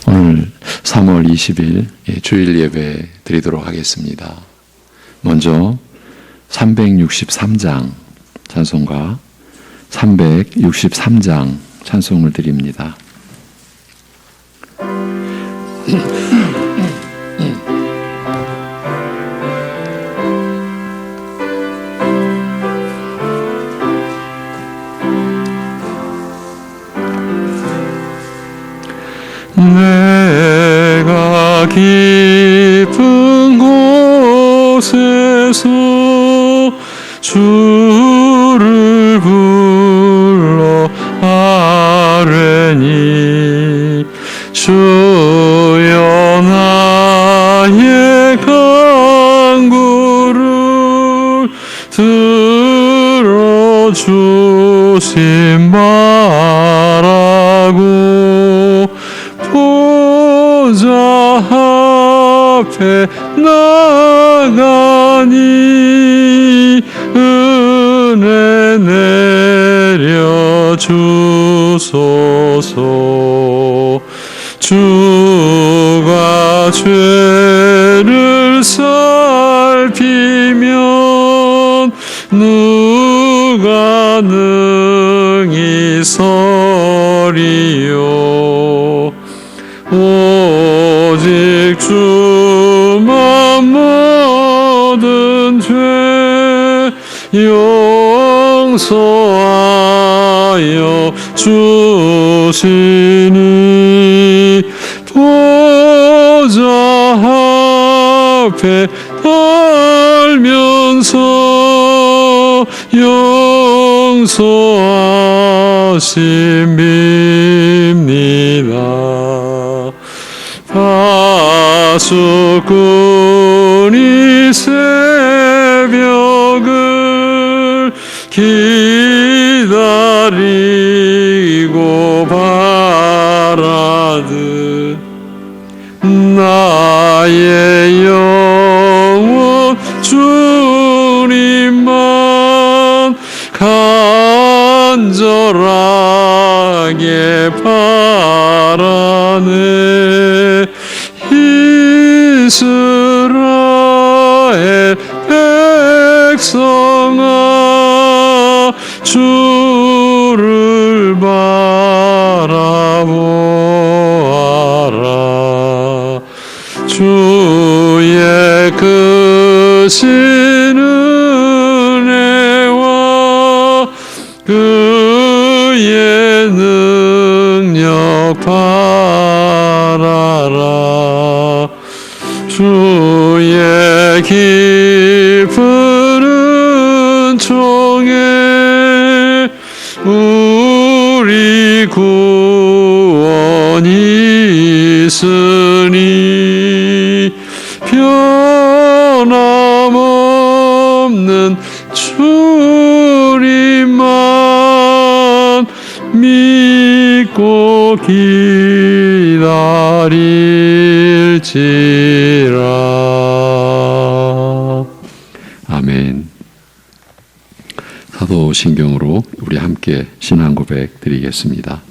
오늘 3월 20일 주일 예배 드리도록 하겠습니다. 먼저 363장 찬송가 363장 찬송을 드립니다. 내가 깊은 곳에서 주를 불러 아뢰니 주여 나의 간구를 들어주신 바라고 보좌 앞에 나가니 은혜 내려 주소서. 주가 죄를 살피면 누가 능히 서리요. 오직 주만 모든 죄 용서하여 주시니 보좌 앞에 떨면서 용서하심 빕니다. 파수꾼이 새벽을 기다리고 바라듯 나의 영혼 주님만 간절하게 바라네. 이스라엘 백성아 주를 바라보아라. 주의 크신 은혜와 그의 능력 바라라. 주의 깊은 은총에 우리 구원이 있으니 변함없는 주님만 믿고 기다릴지라. 아멘. 사도신경으로 우리 함께 신앙 고백 드리겠습니다.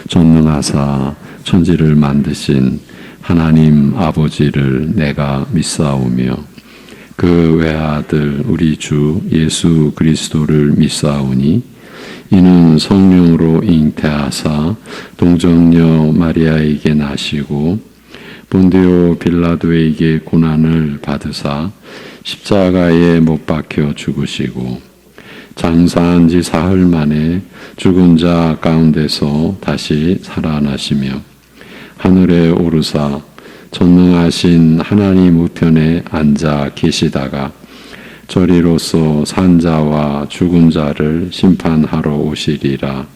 전능하사 천지를 만드신 하나님 아버지를 내가 믿사오며 그 외아들 우리 주 예수 그리스도를 믿사오니 이는 성령으로 잉태하사 동정녀 마리아에게 나시고 본디오 빌라도에게 고난을 받으사 십자가에 못 박혀 죽으시고 장사한 지 사흘 만에 죽은 자 가운데서 다시 살아나시며 하늘에 오르사 전능하신 하나님 우편에 앉아 계시다가 저리로서 산자와 죽은 자를 심판하러 오시리라.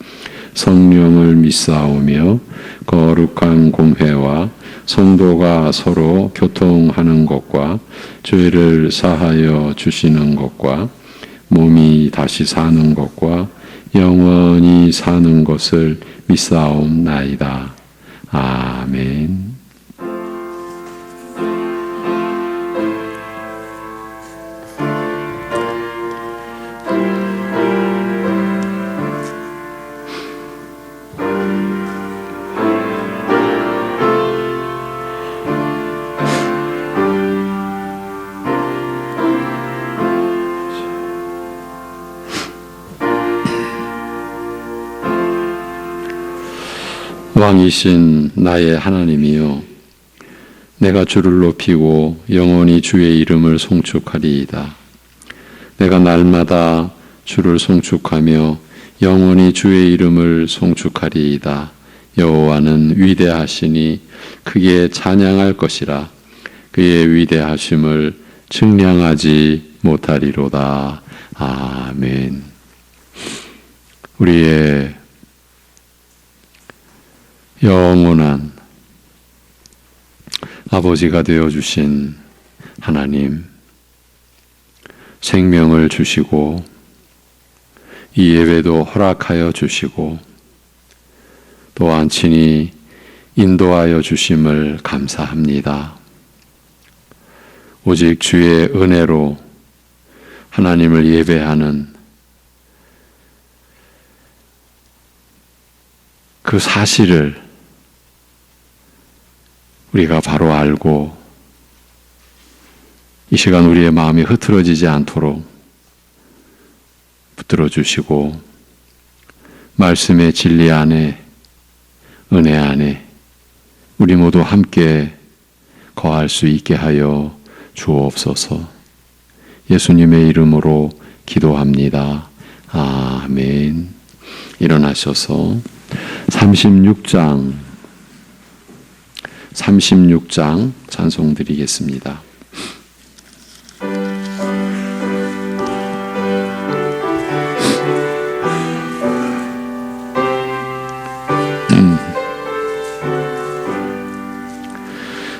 성령을 믿사오며 거룩한 공회와 성도가 서로 교통하는 것과 죄를 사하여 주시는 것과 몸이 다시 사는 것과 영원히 사는 것을 믿사옵나이다. 아멘. 왕이신 나의 하나님이여, 내가 주를 높이고 영원히 주의 이름을 송축하리이다. 내가 날마다 주를 송축하며 영원히 주의 이름을 송축하리이다. 여호와는 위대하시니 크게 찬양할 것이라. 그의 위대하심을 측량하지 못하리로다. 아멘. 우리의 영원한 아버지가 되어주신 하나님, 생명을 주시고 이 예배도 허락하여 주시고 또한 친히 인도하여 주심을 감사합니다. 오직 주의 은혜로 하나님을 예배하는 그 사실을 우리가 바로 알고 이 시간 우리의 마음이 흐트러지지 않도록 붙들어 주시고 말씀의 진리 안에, 은혜 안에 우리 모두 함께 거할 수 있게 하여 주옵소서. 예수님의 이름으로 기도합니다. 아멘. 일어나셔서 36장 찬송 드리겠습니다.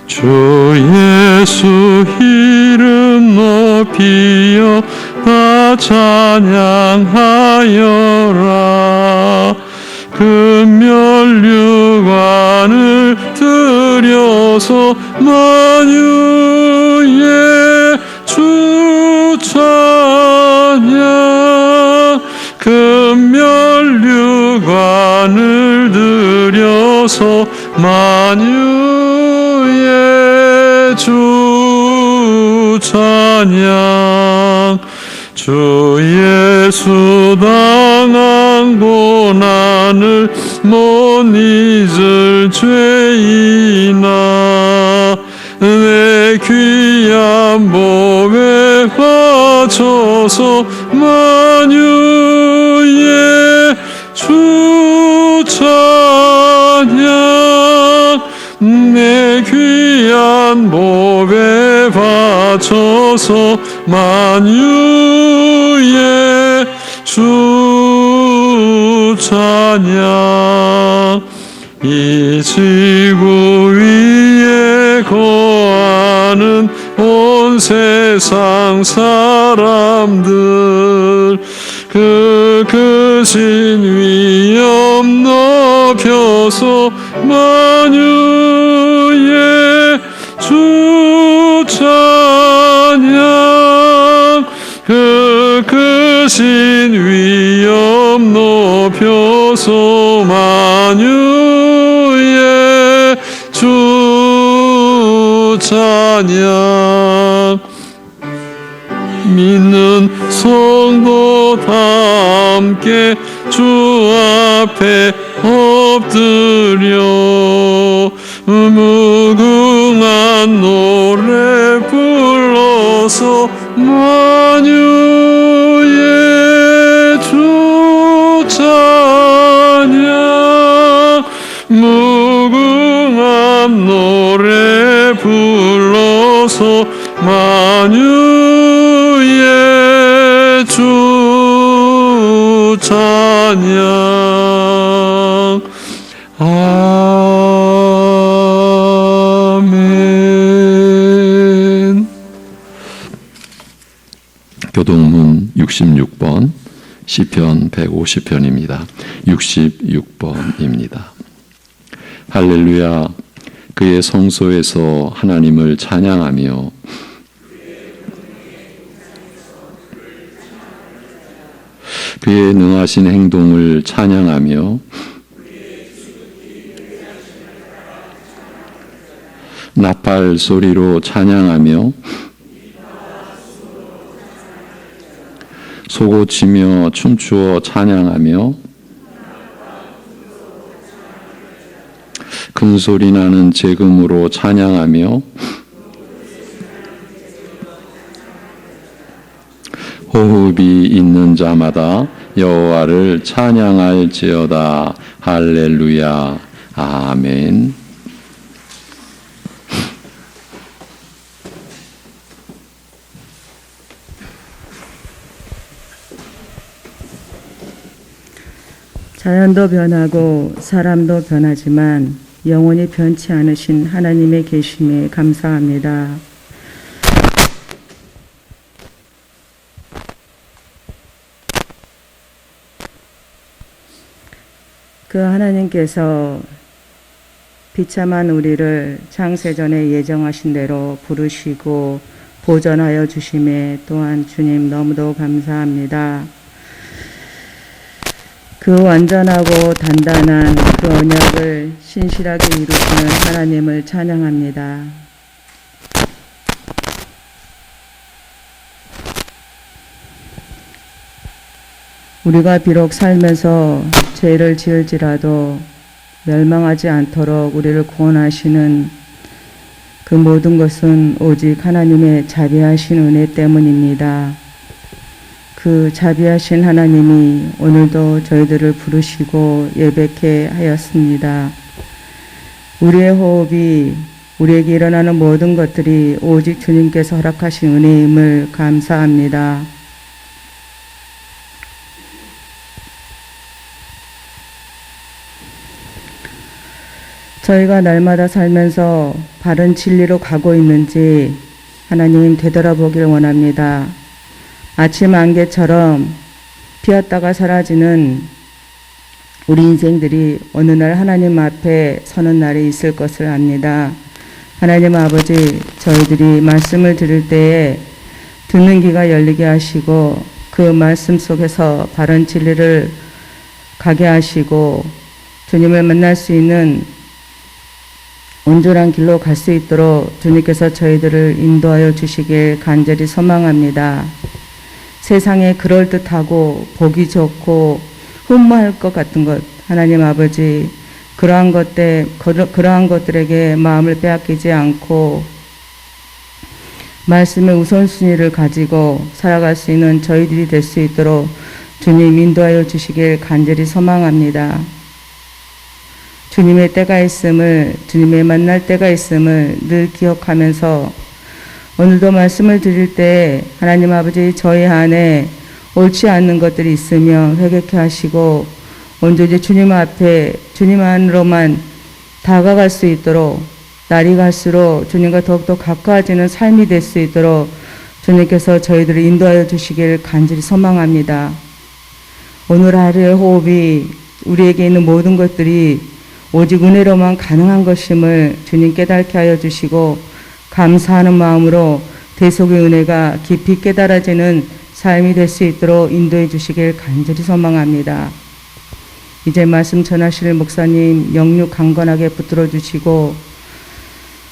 주 예수 이름 높이어 다 찬양하여라. 금멸류관을 들여서 만유의 주 찬양. 금멸류관을 들여서 만유의 주 찬양. 주 예수 당한 고난을 못 잊을 죄인아, 내 귀한 몸에 바쳐서 만유의 주 찬양. 내 귀한 몸에 바쳐서 만유의 주 찬양. 이 지구 위에 거하는 온 세상 사람들, 그 크신 위엄 높여서 만유의 주 찬양. 그 크신 위엄 높여서 만유의 주 찬양. 믿는 성도 다 함께 주 앞에 엎드려 무궁한 노래 불러서 만유의 주 찬양. 무궁한 노래 불러서 만유의 주 찬양. 아멘. 교동문 66번, 시편 150편입니다. 66번입니다. 할렐루야. 그의 성소에서 하나님을 찬양하며 그의 능하신 행동을 찬양하며 나팔 소리로 찬양하며 소고치며 춤추어 찬양하며 큰 소리 나는 재금으로 찬양하며 호흡이 있는 자마다 여호와를 찬양할지어다. 할렐루야. 아멘. 자연도 변하고 사람도 변하지만 영원히 변치 않으신 하나님의 계심에 감사합니다. 그 하나님께서 비참한 우리를 창세전에 예정하신 대로 부르시고 보전하여 주심에 또한 주님 너무도 감사합니다. 그 완전하고 단단한 그 언약을 신실하게 이루시는 하나님을 찬양합니다. 우리가 비록 살면서 죄를 지을지라도 멸망하지 않도록 우리를 구원하시는 그 모든 것은 오직 하나님의 자비하신 은혜 때문입니다. 그 자비하신 하나님이 오늘도 저희들을 부르시고 예배케 하였습니다. 우리의 호흡이 우리에게 일어나는 모든 것들이 오직 주님께서 허락하신 은혜임을 감사합니다. 저희가 날마다 살면서 바른 진리로 가고 있는지 하나님 되돌아보길 원합니다. 아침 안개처럼 피었다가 사라지는 우리 인생들이 어느 날 하나님 앞에 서는 날이 있을 것을 압니다. 하나님 아버지, 저희들이 말씀을 들을 때에 듣는 귀가 열리게 하시고 그 말씀 속에서 바른 진리를 가게 하시고 주님을 만날 수 있는 온전한 길로 갈 수 있도록 주님께서 저희들을 인도하여 주시길 간절히 소망합니다. 세상에 그럴듯하고 보기 좋고 흠모할 것 같은 것, 하나님 아버지, 그러한 것들에게 마음을 빼앗기지 않고 말씀의 우선순위를 가지고 살아갈 수 있는 저희들이 될 수 있도록 주님 인도하여 주시길 간절히 소망합니다. 주님의 때가 있음을, 주님의 만날 때가 있음을 늘 기억하면서 오늘도 말씀을 드릴 때 하나님 아버지, 저희 안에 옳지 않는 것들이 있으면 회개케 하시고 온전히 주님 앞에 주님 안으로만 다가갈 수 있도록 날이 갈수록 주님과 더욱더 가까워지는 삶이 될 수 있도록 주님께서 저희들을 인도하여 주시길 간절히 소망합니다. 오늘 하루의 호흡이 우리에게 있는 모든 것들이 오직 은혜로만 가능한 것임을 주님 깨닫게 하여 주시고 감사하는 마음으로 대속의 은혜가 깊이 깨달아지는 삶이 될 수 있도록 인도해 주시길 간절히 소망합니다. 이제 말씀 전하실 목사님 영육 강건하게 붙들어 주시고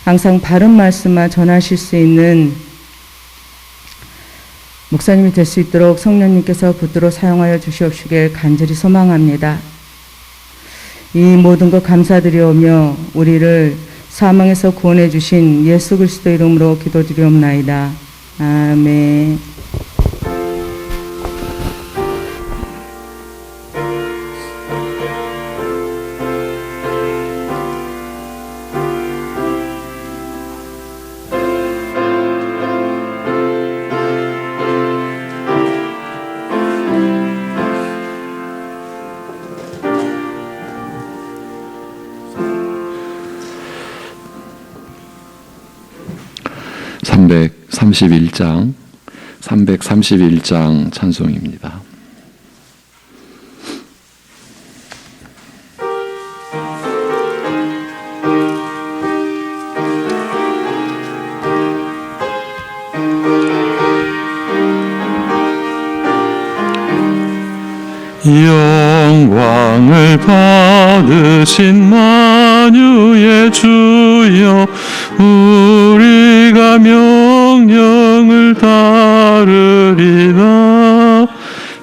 항상 바른 말씀만 전하실 수 있는 목사님이 될 수 있도록 성령님께서 붙들어 사용하여 주시옵시길 간절히 소망합니다. 이 모든 것 감사드리오며 우리를 사망에서 구원해 주신 예수 그리스도 이름으로 기도드리옵나이다. 아멘. (331장) 331장 찬송입니다. 영광을 받으신 만유의 주여, 우리가 명령을 따르리나.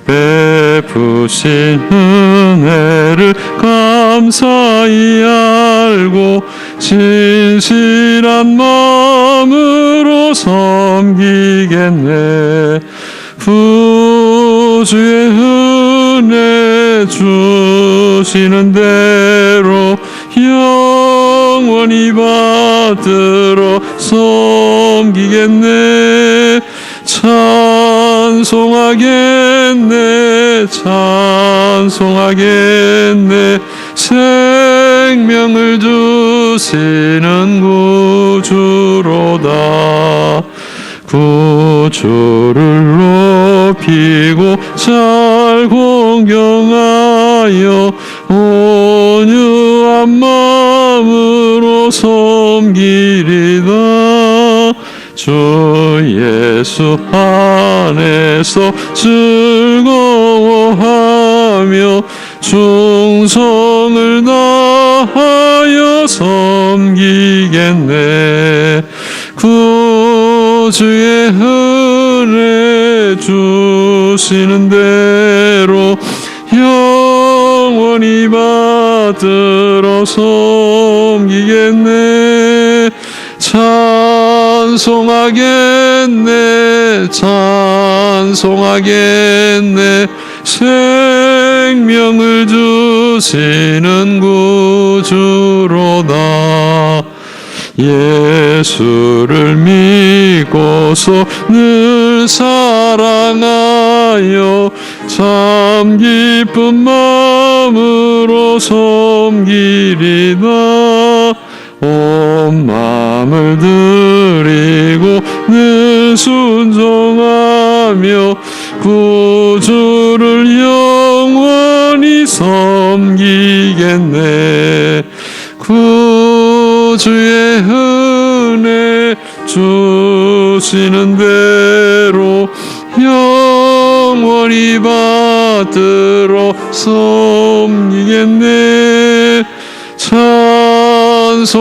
베푸신 은혜를 감사히 알고 진실한 마음으로 섬기겠네. 구주의 은혜 주시는 대로 영원히 받들어 섬기겠네. 찬송하겠네, 찬송하겠네. 생명을 주시는 구주로다. 구주를 높이고 잘 공경하여 온유한 마음으로 섬기리다. 주 예수 안에서 즐거워하며 충성을 다하여 섬기겠네. 구주의 은혜 주시는 대로 영원히 받들어 섬기겠네. 찬송하겠네, 찬송하겠네. 생명을 주시는 구주로다. 예수를 믿고서 늘 사랑하여 참 기쁜 마음으로 섬기리다. 온 마음을 드리고 늘 순종하며 구주를 영원히 섬기겠네. 구주의 은혜 주시는 대로 영원히 받들어 섬기겠네. 찬송하겠네,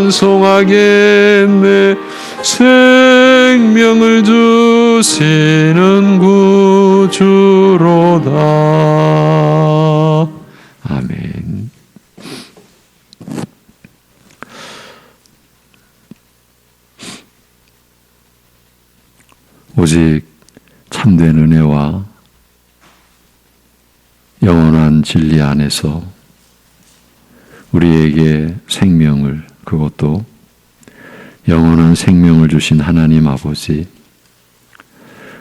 찬송하겠네. 생명을 주시는 구주로다. 아멘. 오직 참된 은혜와 영원한 진리 안에서 우리에게 생명을, 그것도 영원한 생명을 주신 하나님 아버지,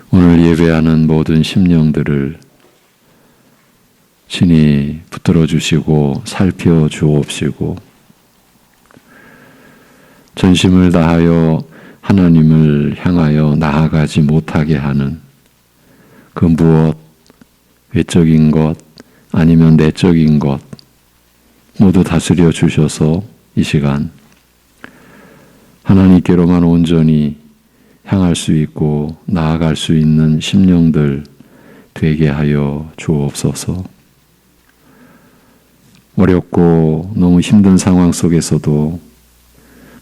오늘 예배하는 모든 심령들을 친히 붙들어 주시고 살펴 주옵시고 전심을 다하여 하나님을 향하여 나아가지 못하게 하는 그 무엇, 외적인 것 아니면 내적인 것 모두 다스려 주셔서 이 시간 하나님께로만 온전히 향할 수 있고 나아갈 수 있는 심령들 되게 하여 주옵소서. 어렵고 너무 힘든 상황 속에서도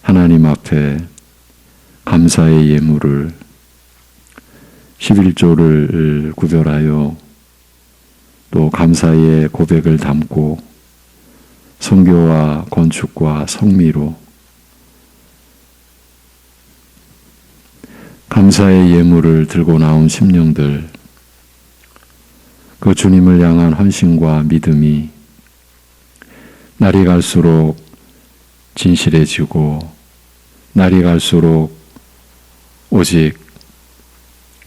하나님 앞에 감사의 예물을 11조를 구별하여 또 감사의 고백을 담고 선교와 건축과 성미로 감사의 예물을 들고 나온 심령들, 그 주님을 향한 헌신과 믿음이 날이 갈수록 진실해지고 날이 갈수록 오직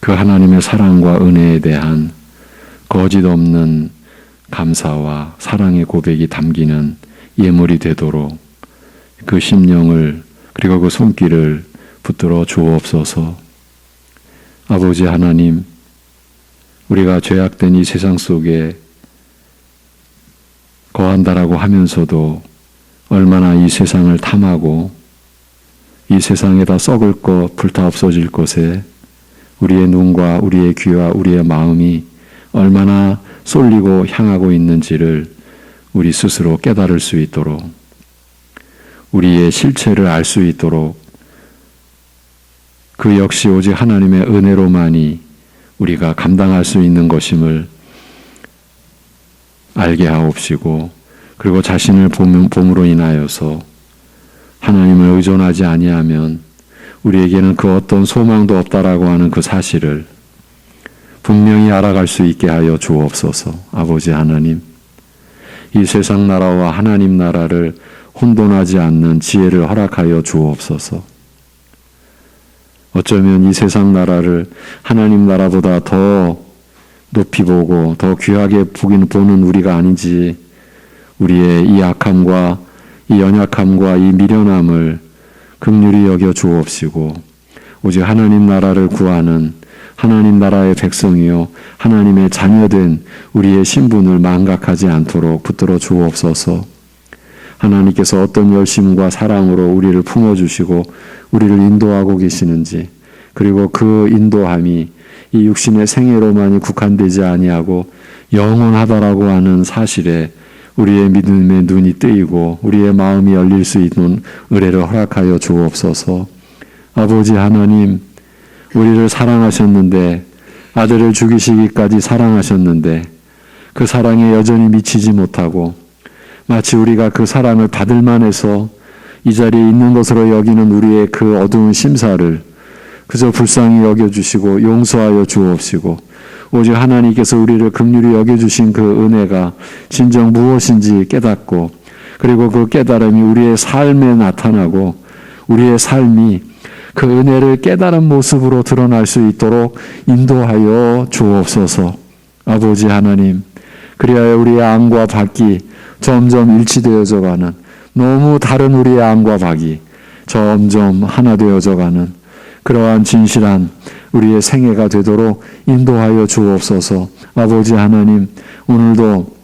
그 하나님의 사랑과 은혜에 대한 거짓 없는 감사와 사랑의 고백이 담기는 예물이 되도록 그 심령을 그리고 그 손길을 붙들어 주옵소서. 아버지 하나님, 우리가 죄악된 이 세상 속에 거한다라고 하면서도 얼마나 이 세상을 탐하고 이 세상에다 썩을 것, 불타 없어질 것에 우리의 눈과 우리의 귀와 우리의 마음이 얼마나 쏠리고 향하고 있는지를 우리 스스로 깨달을 수 있도록, 우리의 실체를 알 수 있도록 그 역시 오직 하나님의 은혜로만이 우리가 감당할 수 있는 것임을 알게 하옵시고, 그리고 자신을 봄으로 인하여서 하나님을 의존하지 아니하면 우리에게는 그 어떤 소망도 없다라고 하는 그 사실을 분명히 알아갈 수 있게 하여 주옵소서. 아버지 하나님, 이 세상 나라와 하나님 나라를 혼돈하지 않는 지혜를 허락하여 주옵소서. 어쩌면 이 세상 나라를 하나님 나라보다 더 높이 보고 더 귀하게 보는 우리가 아닌지, 우리의 이 악함과 이 연약함과 이 미련함을 긍휼히 여겨 주옵시고, 오직 하나님 나라를 구하는 하나님 나라의 백성이요 하나님의 자녀된 우리의 신분을 망각하지 않도록 붙들어 주옵소서. 하나님께서 어떤 열심과 사랑으로 우리를 품어주시고 우리를 인도하고 계시는지, 그리고 그 인도함이 이 육신의 생애로만이 국한되지 아니하고 영원하다라고 하는 사실에 우리의 믿음의 눈이 뜨이고 우리의 마음이 열릴 수 있는 은혜를 허락하여 주옵소서. 아버지 하나님, 우리를 사랑하셨는데, 아들을 죽이시기까지 사랑하셨는데 그 사랑에 여전히 미치지 못하고 마치 우리가 그 사랑을 받을 만해서 이 자리에 있는 것으로 여기는 우리의 그 어두운 심사를 그저 불쌍히 여겨주시고 용서하여 주옵시고, 오직 하나님께서 우리를 긍휼히 여겨주신 그 은혜가 진정 무엇인지 깨닫고, 그리고 그 깨달음이 우리의 삶에 나타나고 우리의 삶이 그 은혜를 깨달은 모습으로 드러날 수 있도록 인도하여 주옵소서. 아버지 하나님, 그리하여 우리의 안과 밖이 점점 일치되어져 가는, 너무 다른 우리의 안과 밖이 점점 하나 되어져 가는 그러한 진실한 우리의 생애가 되도록 인도하여 주옵소서. 아버지 하나님, 오늘도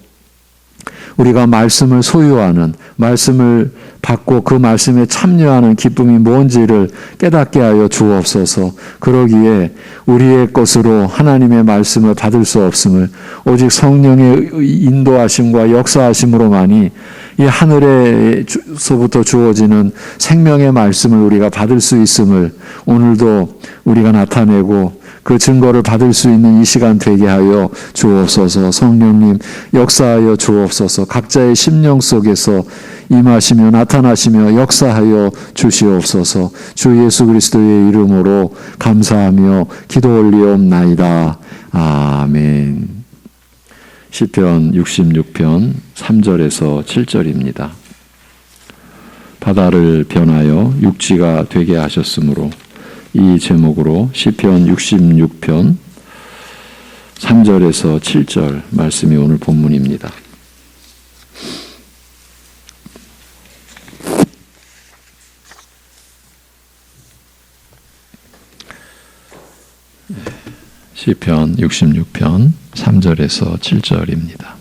우리가 말씀을 소유하는, 말씀을 받고 그 말씀에 참여하는 기쁨이 뭔지를 깨닫게 하여 주옵소서. 그러기에 우리의 것으로 하나님의 말씀을 받을 수 없음을 오직 성령의 인도하심과 역사하심으로만이 이 하늘에서부터 주어지는 생명의 말씀을 우리가 받을 수 있음을 오늘도 우리가 나타내고 그 증거를 받을 수 있는 이 시간 되게 하여 주옵소서. 성령님 역사하여 주옵소서. 각자의 심령 속에서 임하시며 나타나시며 역사하여 주시옵소서. 주 예수 그리스도의 이름으로 감사하며 기도 올리옵나이다. 아멘. 시편 66편 3절에서 7절입니다. 바다를 변하여 육지가 되게 하셨으므로, 이 제목으로 시편 66편 3절에서 7절 말씀이 오늘 본문입니다. 시편 66편 3절에서 7절입니다.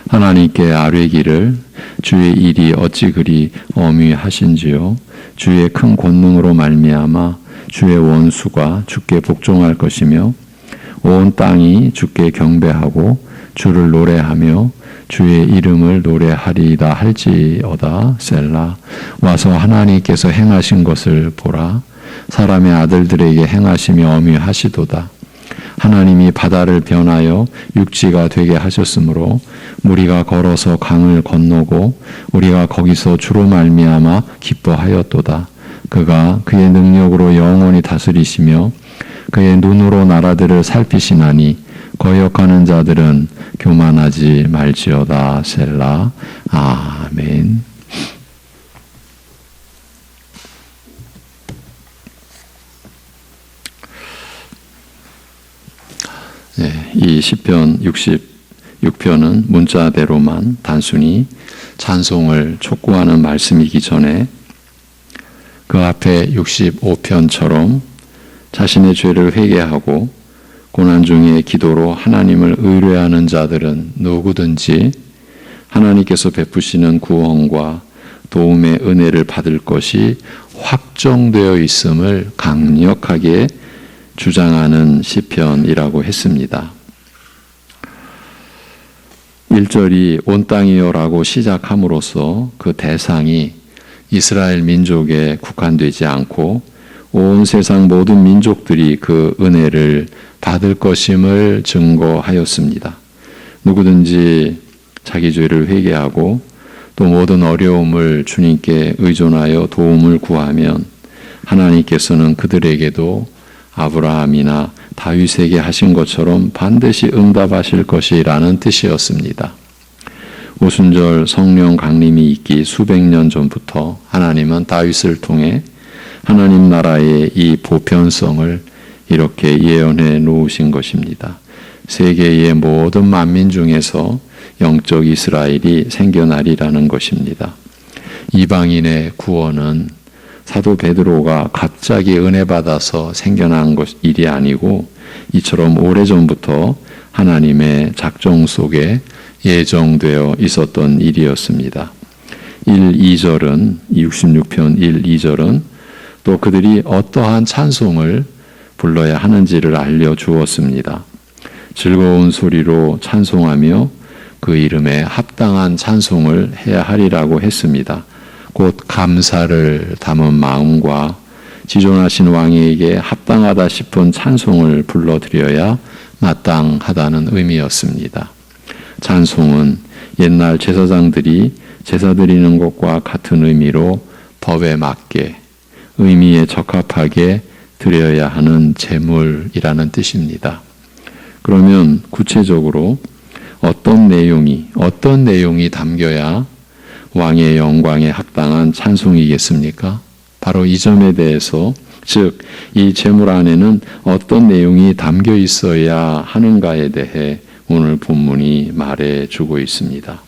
하나님께 아뢰기를, 주의 일이 어찌 그리 어미하신지요. 주의 큰 권능으로 말미암아 주의 원수가 주께 복종할 것이며 온 땅이 주께 경배하고 주를 노래하며 주의 이름을 노래하리이다 할지어다. 셀라. 와서 하나님께서 행하신 것을 보라. 사람의 아들들에게 행하시며 어미하시도다. 하나님이 바다를 변하여 육지가 되게 하셨으므로 우리가 걸어서 강을 건너고 우리가 거기서 주로 말미암아 기뻐하였도다. 그가 그의 능력으로 영원히 다스리시며 그의 눈으로 나라들을 살피시나니 거역하는 자들은 교만하지 말지어다. 셀라. 아멘. 네, 이 시편 66편은 문자대로만 단순히 찬송을 촉구하는 말씀이기 전에 그 앞에 65편처럼 자신의 죄를 회개하고 고난 중에 기도로 하나님을 의뢰하는 자들은 누구든지 하나님께서 베푸시는 구원과 도움의 은혜를 받을 것이 확정되어 있음을 강력하게 주장하는 시편이라고 했습니다. 1절이 온 땅이여라고 시작함으로써 그 대상이 이스라엘 민족에 국한되지 않고 온 세상 모든 민족들이 그 은혜를 받을 것임을 증거하였습니다. 누구든지 자기 죄를 회개하고 또 모든 어려움을 주님께 의존하여 도움을 구하면 하나님께서는 그들에게도 아브라함이나 다윗에게 하신 것처럼 반드시 응답하실 것이라는 뜻이었습니다. 오순절 성령 강림이 있기 수백 년 전부터 하나님은 다윗을 통해 하나님 나라의 이 보편성을 이렇게 예언해 놓으신 것입니다. 세계의 모든 만민 중에서 영적 이스라엘이 생겨나리라는 것입니다. 이방인의 구원은 사도 베드로가 갑자기 은혜 받아서 생겨난 일이 아니고 이처럼 오래전부터 하나님의 작정 속에 예정되어 있었던 일이었습니다. 1, 2절은 66편 1, 2절은 또 그들이 어떠한 찬송을 불러야 하는지를 알려주었습니다. 즐거운 소리로 찬송하며 그 이름에 합당한 찬송을 해야 하리라고 했습니다. 곧 감사를 담은 마음과 지존하신 왕에게 합당하다 싶은 찬송을 불러드려야 마땅하다는 의미였습니다. 찬송은 옛날 제사장들이 제사 드리는 것과 같은 의미로 법에 맞게 의미에 적합하게 드려야 하는 제물이라는 뜻입니다. 그러면 구체적으로 어떤 내용이 담겨야 왕의 영광에 합당한 찬송이겠습니까? 바로 이 점에 대해서, 즉 이 제물 안에는 어떤 내용이 담겨 있어야 하는가에 대해 오늘 본문이 말해주고 있습니다.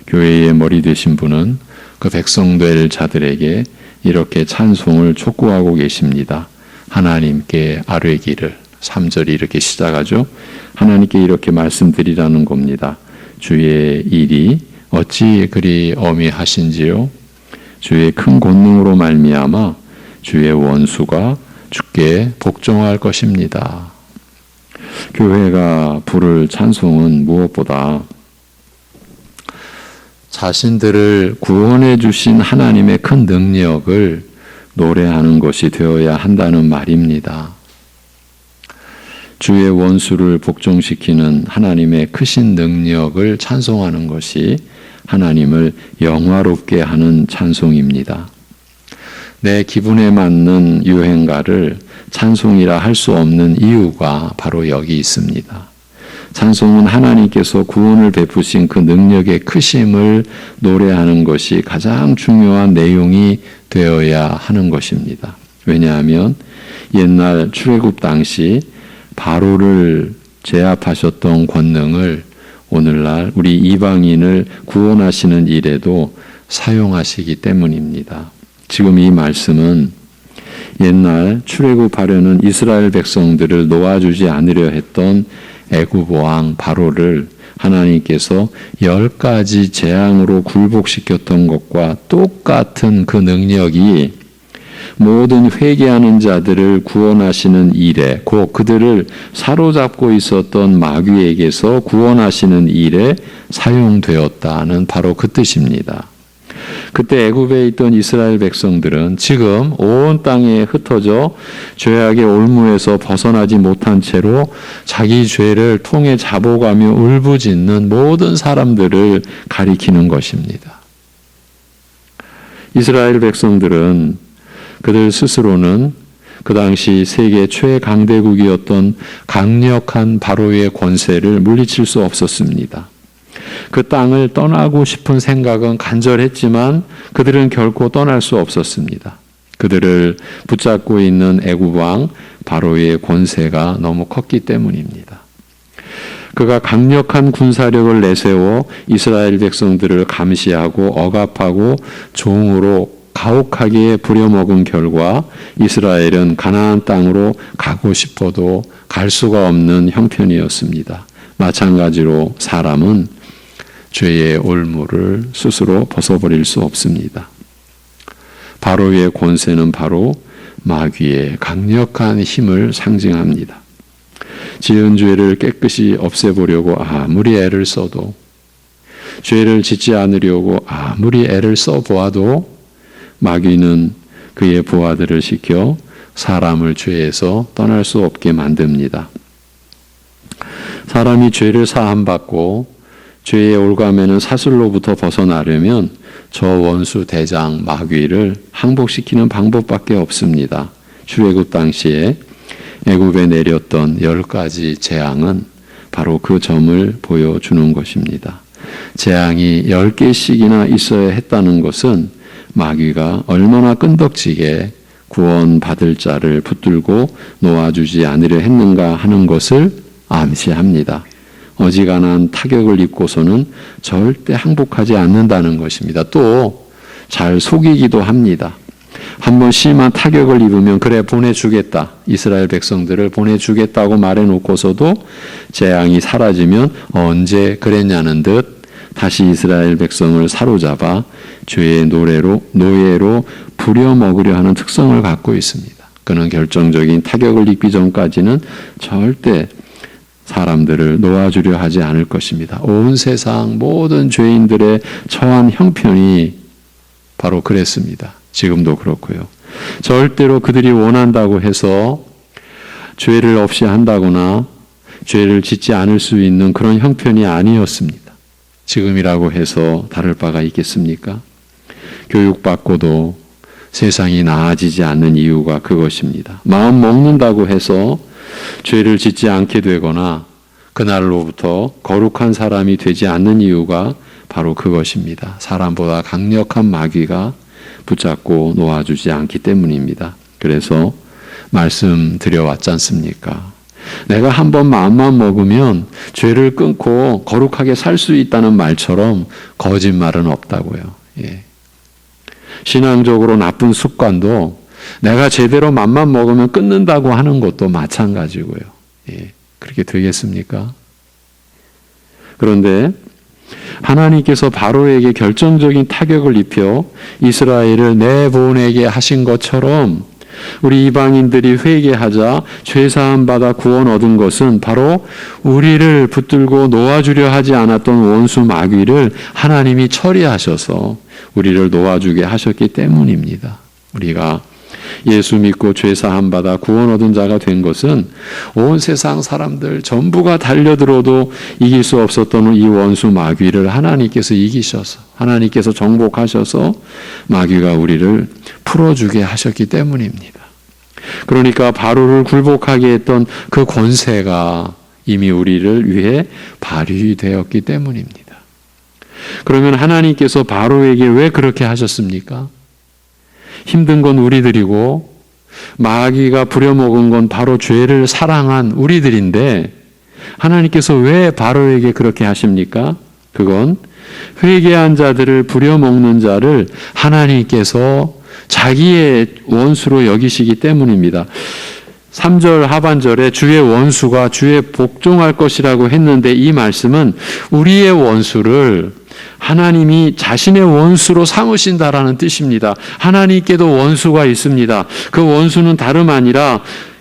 교회의 머리 되신 분은 그 백성 될 자들에게 이렇게 찬송을 촉구하고 계십니다. 하나님께 아뢰기를, 3절이 이렇게 시작하죠. 하나님께 이렇게 말씀드리라는 겁니다. 주의 일이 어찌 그리 어미하신지요? 주의 큰 권능으로 말미암아 주의 원수가 주께 복종할 것입니다. 교회가 부를 찬송은 무엇보다 자신들을 구원해 주신 하나님의 큰 능력을 노래하는 것이 되어야 한다는 말입니다. 주의 원수를 복종시키는 하나님의 크신 능력을 찬송하는 것이 하나님을 영화롭게 하는 찬송입니다. 내 기분에 맞는 유행가를 찬송이라 할 수 없는 이유가 바로 여기 있습니다. 찬송은 하나님께서 구원을 베푸신 그 능력의 크심을 노래하는 것이 가장 중요한 내용이 되어야 하는 것입니다. 왜냐하면 옛날 출애굽 당시 바로를 제압하셨던 권능을 오늘날 우리 이방인을 구원하시는 일에도 사용하시기 때문입니다. 지금 이 말씀은 옛날 출애굽하려는 이스라엘 백성들을 놓아주지 않으려 했던 애굽 왕 바로를 하나님께서 10가지 재앙으로 굴복시켰던 것과 똑같은 그 능력이 모든 회개하는 자들을 구원하시는 일에, 곧 그들을 사로잡고 있었던 마귀에게서 구원하시는 일에 사용되었다는 바로 그 뜻입니다. 그때 애굽에 있던 이스라엘 백성들은 지금 온 땅에 흩어져 죄악의 올무에서 벗어나지 못한 채로 자기 죄를 통해 잡아가며 울부짖는 모든 사람들을 가리키는 것입니다. 이스라엘 백성들은 그들 스스로는 그 당시 세계 최강대국이었던 강력한 바로의 권세를 물리칠 수 없었습니다. 그 땅을 떠나고 싶은 생각은 간절했지만 그들은 결코 떠날 수 없었습니다. 그들을 붙잡고 있는 애굽 왕 바로의 권세가 너무 컸기 때문입니다. 그가 강력한 군사력을 내세워 이스라엘 백성들을 감시하고 억압하고 종으로 가혹하게 부려먹은 결과 이스라엘은 가나안 땅으로 가고 싶어도 갈 수가 없는 형편이었습니다. 마찬가지로 사람은 죄의 올무를 스스로 벗어버릴 수 없습니다. 바로의 권세는 바로 마귀의 강력한 힘을 상징합니다. 지은 죄를 깨끗이 없애보려고 아무리 애를 써도, 죄를 짓지 않으려고 아무리 애를 써보아도 마귀는 그의 부하들을 시켜 사람을 죄에서 떠날 수 없게 만듭니다. 사람이 죄를 사함받고 죄의 올가매는 사슬로부터 벗어나려면 저 원수 대장 마귀를 항복시키는 방법밖에 없습니다. 출애굽 당시에 애굽에 내렸던 10가지 재앙은 바로 그 점을 보여주는 것입니다. 재앙이 10개씩이나 있어야 했다는 것은 마귀가 얼마나 끈덕지게 구원받을 자를 붙들고 놓아주지 않으려 했는가 하는 것을 암시합니다. 어지간한 타격을 입고서는 절대 항복하지 않는다는 것입니다. 또 잘 속이기도 합니다. 한번 심한 타격을 입으면 그래 보내주겠다. 이스라엘 백성들을 보내주겠다고 말해놓고서도 재앙이 사라지면 언제 그랬냐는 듯 다시 이스라엘 백성을 사로잡아 죄의 노예로 부려먹으려 하는 특성을 갖고 있습니다. 그는 결정적인 타격을 입기 전까지는 절대 사람들을 놓아주려 하지 않을 것입니다. 온 세상 모든 죄인들의 처한 형편이 바로 그랬습니다. 지금도 그렇고요. 절대로 그들이 원한다고 해서 죄를 없이 한다거나 죄를 짓지 않을 수 있는 그런 형편이 아니었습니다. 지금이라고 해서 다를 바가 있겠습니까? 교육받고도 세상이 나아지지 않는 이유가 그것입니다. 마음 먹는다고 해서 죄를 짓지 않게 되거나 그날로부터 거룩한 사람이 되지 않는 이유가 바로 그것입니다. 사람보다 강력한 마귀가 붙잡고 놓아주지 않기 때문입니다. 그래서 말씀드려왔지 않습니까? 내가 한번 마음만 먹으면 죄를 끊고 거룩하게 살 수 있다는 말처럼 거짓말은 없다고요. 예. 신앙적으로 나쁜 습관도 내가 제대로 맘만 먹으면 끊는다고 하는 것도 마찬가지고요. 예. 그렇게 되겠습니까? 그런데 하나님께서 바로에게 결정적인 타격을 입혀 이스라엘을 내보내게 하신 것처럼 우리 이방인들이 회개하자 죄사함 받아 구원 얻은 것은 바로 우리를 붙들고 놓아주려 하지 않았던 원수 마귀를 하나님이 처리하셔서 우리를 놓아주게 하셨기 때문입니다. 우리가 예수 믿고 죄사함 받아 구원 얻은 자가 된 것은 온 세상 사람들 전부가 달려들어도 이길 수 없었던 이 원수 마귀를 하나님께서 이기셔서 하나님께서 정복하셔서 마귀가 우리를 풀어주게 하셨기 때문입니다. 그러니까 바로를 굴복하게 했던 그 권세가 이미 우리를 위해 발휘되었기 때문입니다. 그러면 하나님께서 바로에게 왜 그렇게 하셨습니까? 힘든 건 우리들이고 마귀가 부려먹은 건 바로 죄를 사랑한 우리들인데 하나님께서 왜 바로에게 그렇게 하십니까? 그건 회개한 자들을 부려먹는 자를 하나님께서 자기의 원수로 여기시기 때문입니다. 3절 하반절에 주의 원수가 주의 복종할 것이라고 했는데 이 말씀은 우리의 원수를 하나님이 자신의 원수로 삼으신다라는 뜻입니다. 하나님께도 원수가 있습니다. 그 원수는 다름 아니라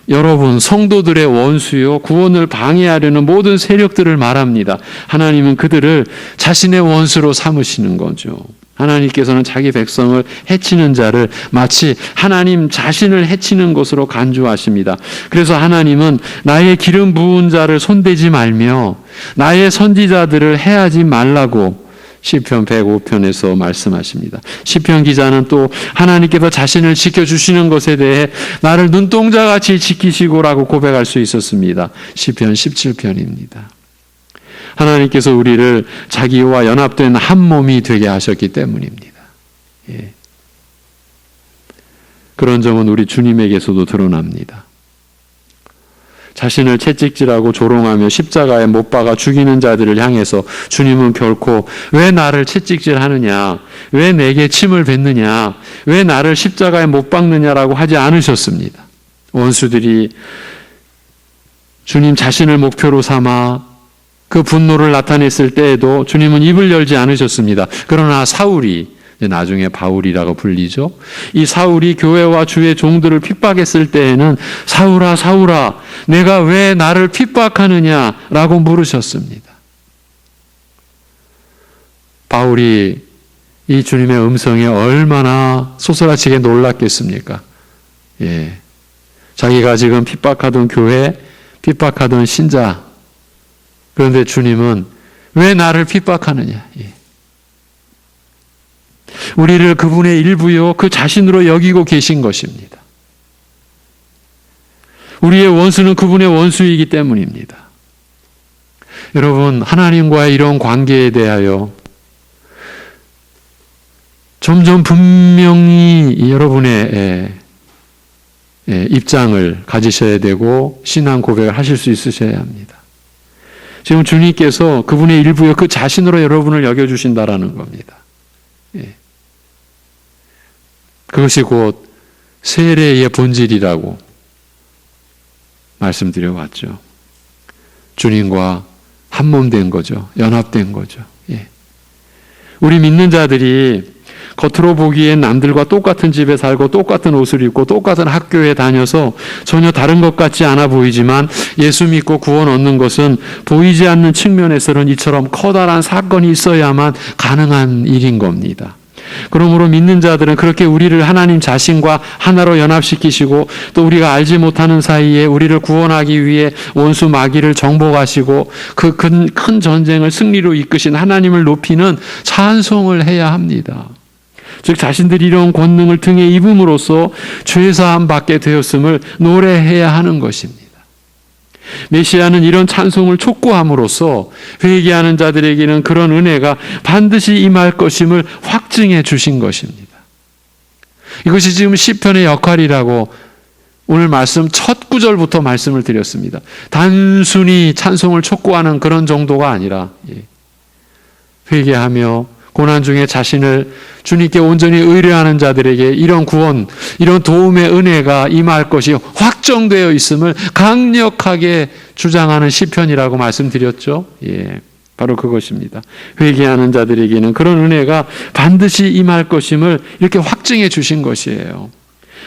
여러분 성도들의 원수요 구원을 방해하려는 모든 세력들을 말합니다. 하나님은 그들을 자신의 원수로 삼으시는 거죠. 하나님께서는 자기 백성을 해치는 자를 마치 하나님 자신을 해치는 것으로 간주하십니다. 그래서 하나님은 나의 기름 부은 자를 손대지 말며 나의 선지자들을 해하지 말라고 시편 105편에서 말씀하십니다. 시편 기자는 또 하나님께서 자신을 지켜주시는 것에 대해 나를 눈동자같이 지키시고라고 고백할 수 있었습니다. 시편 17편입니다. 하나님께서 우리를 자기와 연합된 한 몸이 되게 하셨기 때문입니다. 예. 그런 점은 우리 주님에게서도 드러납니다. 자신을 채찍질하고 조롱하며 십자가에 못 박아 죽이는 자들을 향해서 주님은 결코 왜 나를 채찍질하느냐, 왜 내게 침을 뱉느냐, 왜 나를 십자가에 못 박느냐라고 하지 않으셨습니다. 원수들이 주님 자신을 목표로 삼아 그 분노를 나타냈을 때에도 주님은 입을 열지 않으셨습니다. 그러나 사울이, 나중에 바울이라고 불리죠. 이 사울이 교회와 주의 종들을 핍박했을 때에는 사울아 사울아 내가 왜 나를 핍박하느냐라고 물으셨습니다. 바울이 이 주님의 음성에 얼마나 소스라치게 놀랐겠습니까? 예. 자기가 지금 핍박하던 교회, 핍박하던 신자, 그런데 주님은 왜 나를 핍박하느냐. 우리를 그분의 일부요 그 자신으로 여기고 계신 것입니다. 우리의 원수는 그분의 원수이기 때문입니다. 여러분, 하나님과의 이런 관계에 대하여 점점 분명히 여러분의 입장을 가지셔야 되고 신앙 고백을 하실 수 있으셔야 합니다. 지금 주님께서 그분의 일부여 그 자신으로 여러분을 여겨주신다라는 겁니다. 그것이 곧 세례의 본질이라고 말씀드려왔죠. 주님과 한몸된 거죠. 연합된 거죠. 우리 믿는 자들이 겉으로 보기엔 남들과 똑같은 집에 살고 똑같은 옷을 입고 똑같은 학교에 다녀서 전혀 다른 것 같지 않아 보이지만 예수 믿고 구원 얻는 것은 보이지 않는 측면에서는 이처럼 커다란 사건이 있어야만 가능한 일인 겁니다. 그러므로 믿는 자들은 그렇게 우리를 하나님 자신과 하나로 연합시키시고 또 우리가 알지 못하는 사이에 우리를 구원하기 위해 원수 마귀를 정복하시고 그 큰 전쟁을 승리로 이끄신 하나님을 높이는 찬송을 해야 합니다. 즉 자신들이 이런 권능을 등에 입음으로써 죄사함 받게 되었음을 노래해야 하는 것입니다. 메시아는 이런 찬송을 촉구함으로써 회개하는 자들에게는 그런 은혜가 반드시 임할 것임을 확증해 주신 것입니다. 이것이 지금 시편의 역할이라고 오늘 말씀 첫 구절부터 말씀을 드렸습니다. 단순히 찬송을 촉구하는 그런 정도가 아니라 회개하며 고난 중에 자신을 주님께 온전히 의뢰하는 자들에게 이런 구원, 이런 도움의 은혜가 임할 것이 확정되어 있음을 강력하게 주장하는 시편이라고 말씀드렸죠. 바로 그것입니다. 회개하는 자들에게는 그런 은혜가 반드시 임할 것임을 이렇게 확증해 주신 것이에요.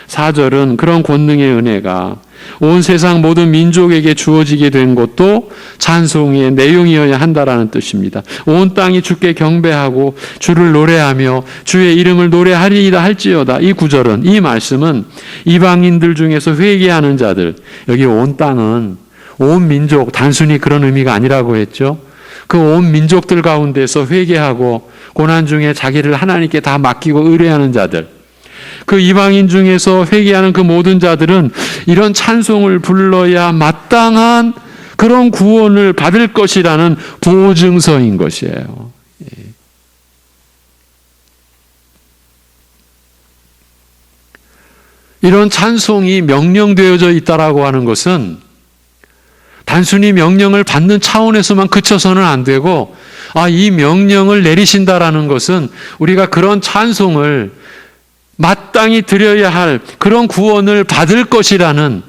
4절은 그런 권능의 은혜가 온 세상 모든 민족에게 주어지게 된 것도 찬송의 내용이어야 한다라는 뜻입니다. 온 땅이 주께 경배하고 주를 노래하며 주의 이름을 노래하리이다 할지어다. 이 구절은, 이 말씀은 이방인들 중에서 회개하는 자들, 여기 온 땅은 온 민족, 단순히 그런 의미가 아니라고 했죠. 그 온 민족들 가운데서 회개하고 고난 중에 자기를 하나님께 다 맡기고 의뢰하는 자들, 그 이방인 중에서 회개하는 그 모든 자들은 이런 찬송을 불러야 마땅한 그런 구원을 받을 것이라는 보증서인 것이에요. 이런 찬송이 명령되어져 있다라고 하는 것은 단순히 명령을 받는 차원에서만 그쳐서는 안 되고, 이 명령을 내리신다라는 것은 우리가 그런 찬송을 마땅히 드려야 할 그런 구원을 받을 것이라는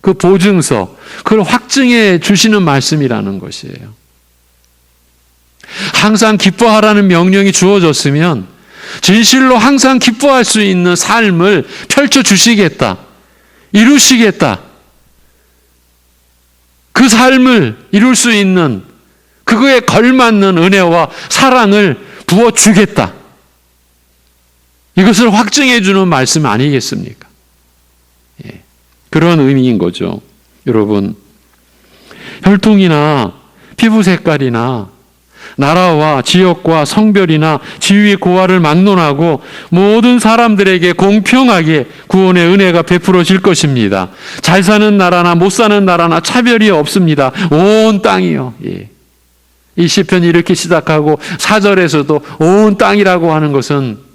그 보증서, 그걸 확증해 주시는 말씀이라는 것이에요. 항상 기뻐하라는 명령이 주어졌으면 진실로 항상 기뻐할 수 있는 삶을 펼쳐주시겠다, 이루시겠다, 그 삶을 이룰 수 있는 그거에 걸맞는 은혜와 사랑을 부어주겠다, 이것을 확증해 주는 말씀 아니겠습니까? 그런 의미인 거죠. 여러분, 혈통이나 피부 색깔이나 나라와 지역과 성별이나 지위 고하를 막론하고 모든 사람들에게 공평하게 구원의 은혜가 베풀어질 것입니다. 잘 사는 나라나 못 사는 나라나 차별이 없습니다. 온 땅이요. 이 시편이 이렇게 시작하고 4절에서도 온 땅이라고 하는 것은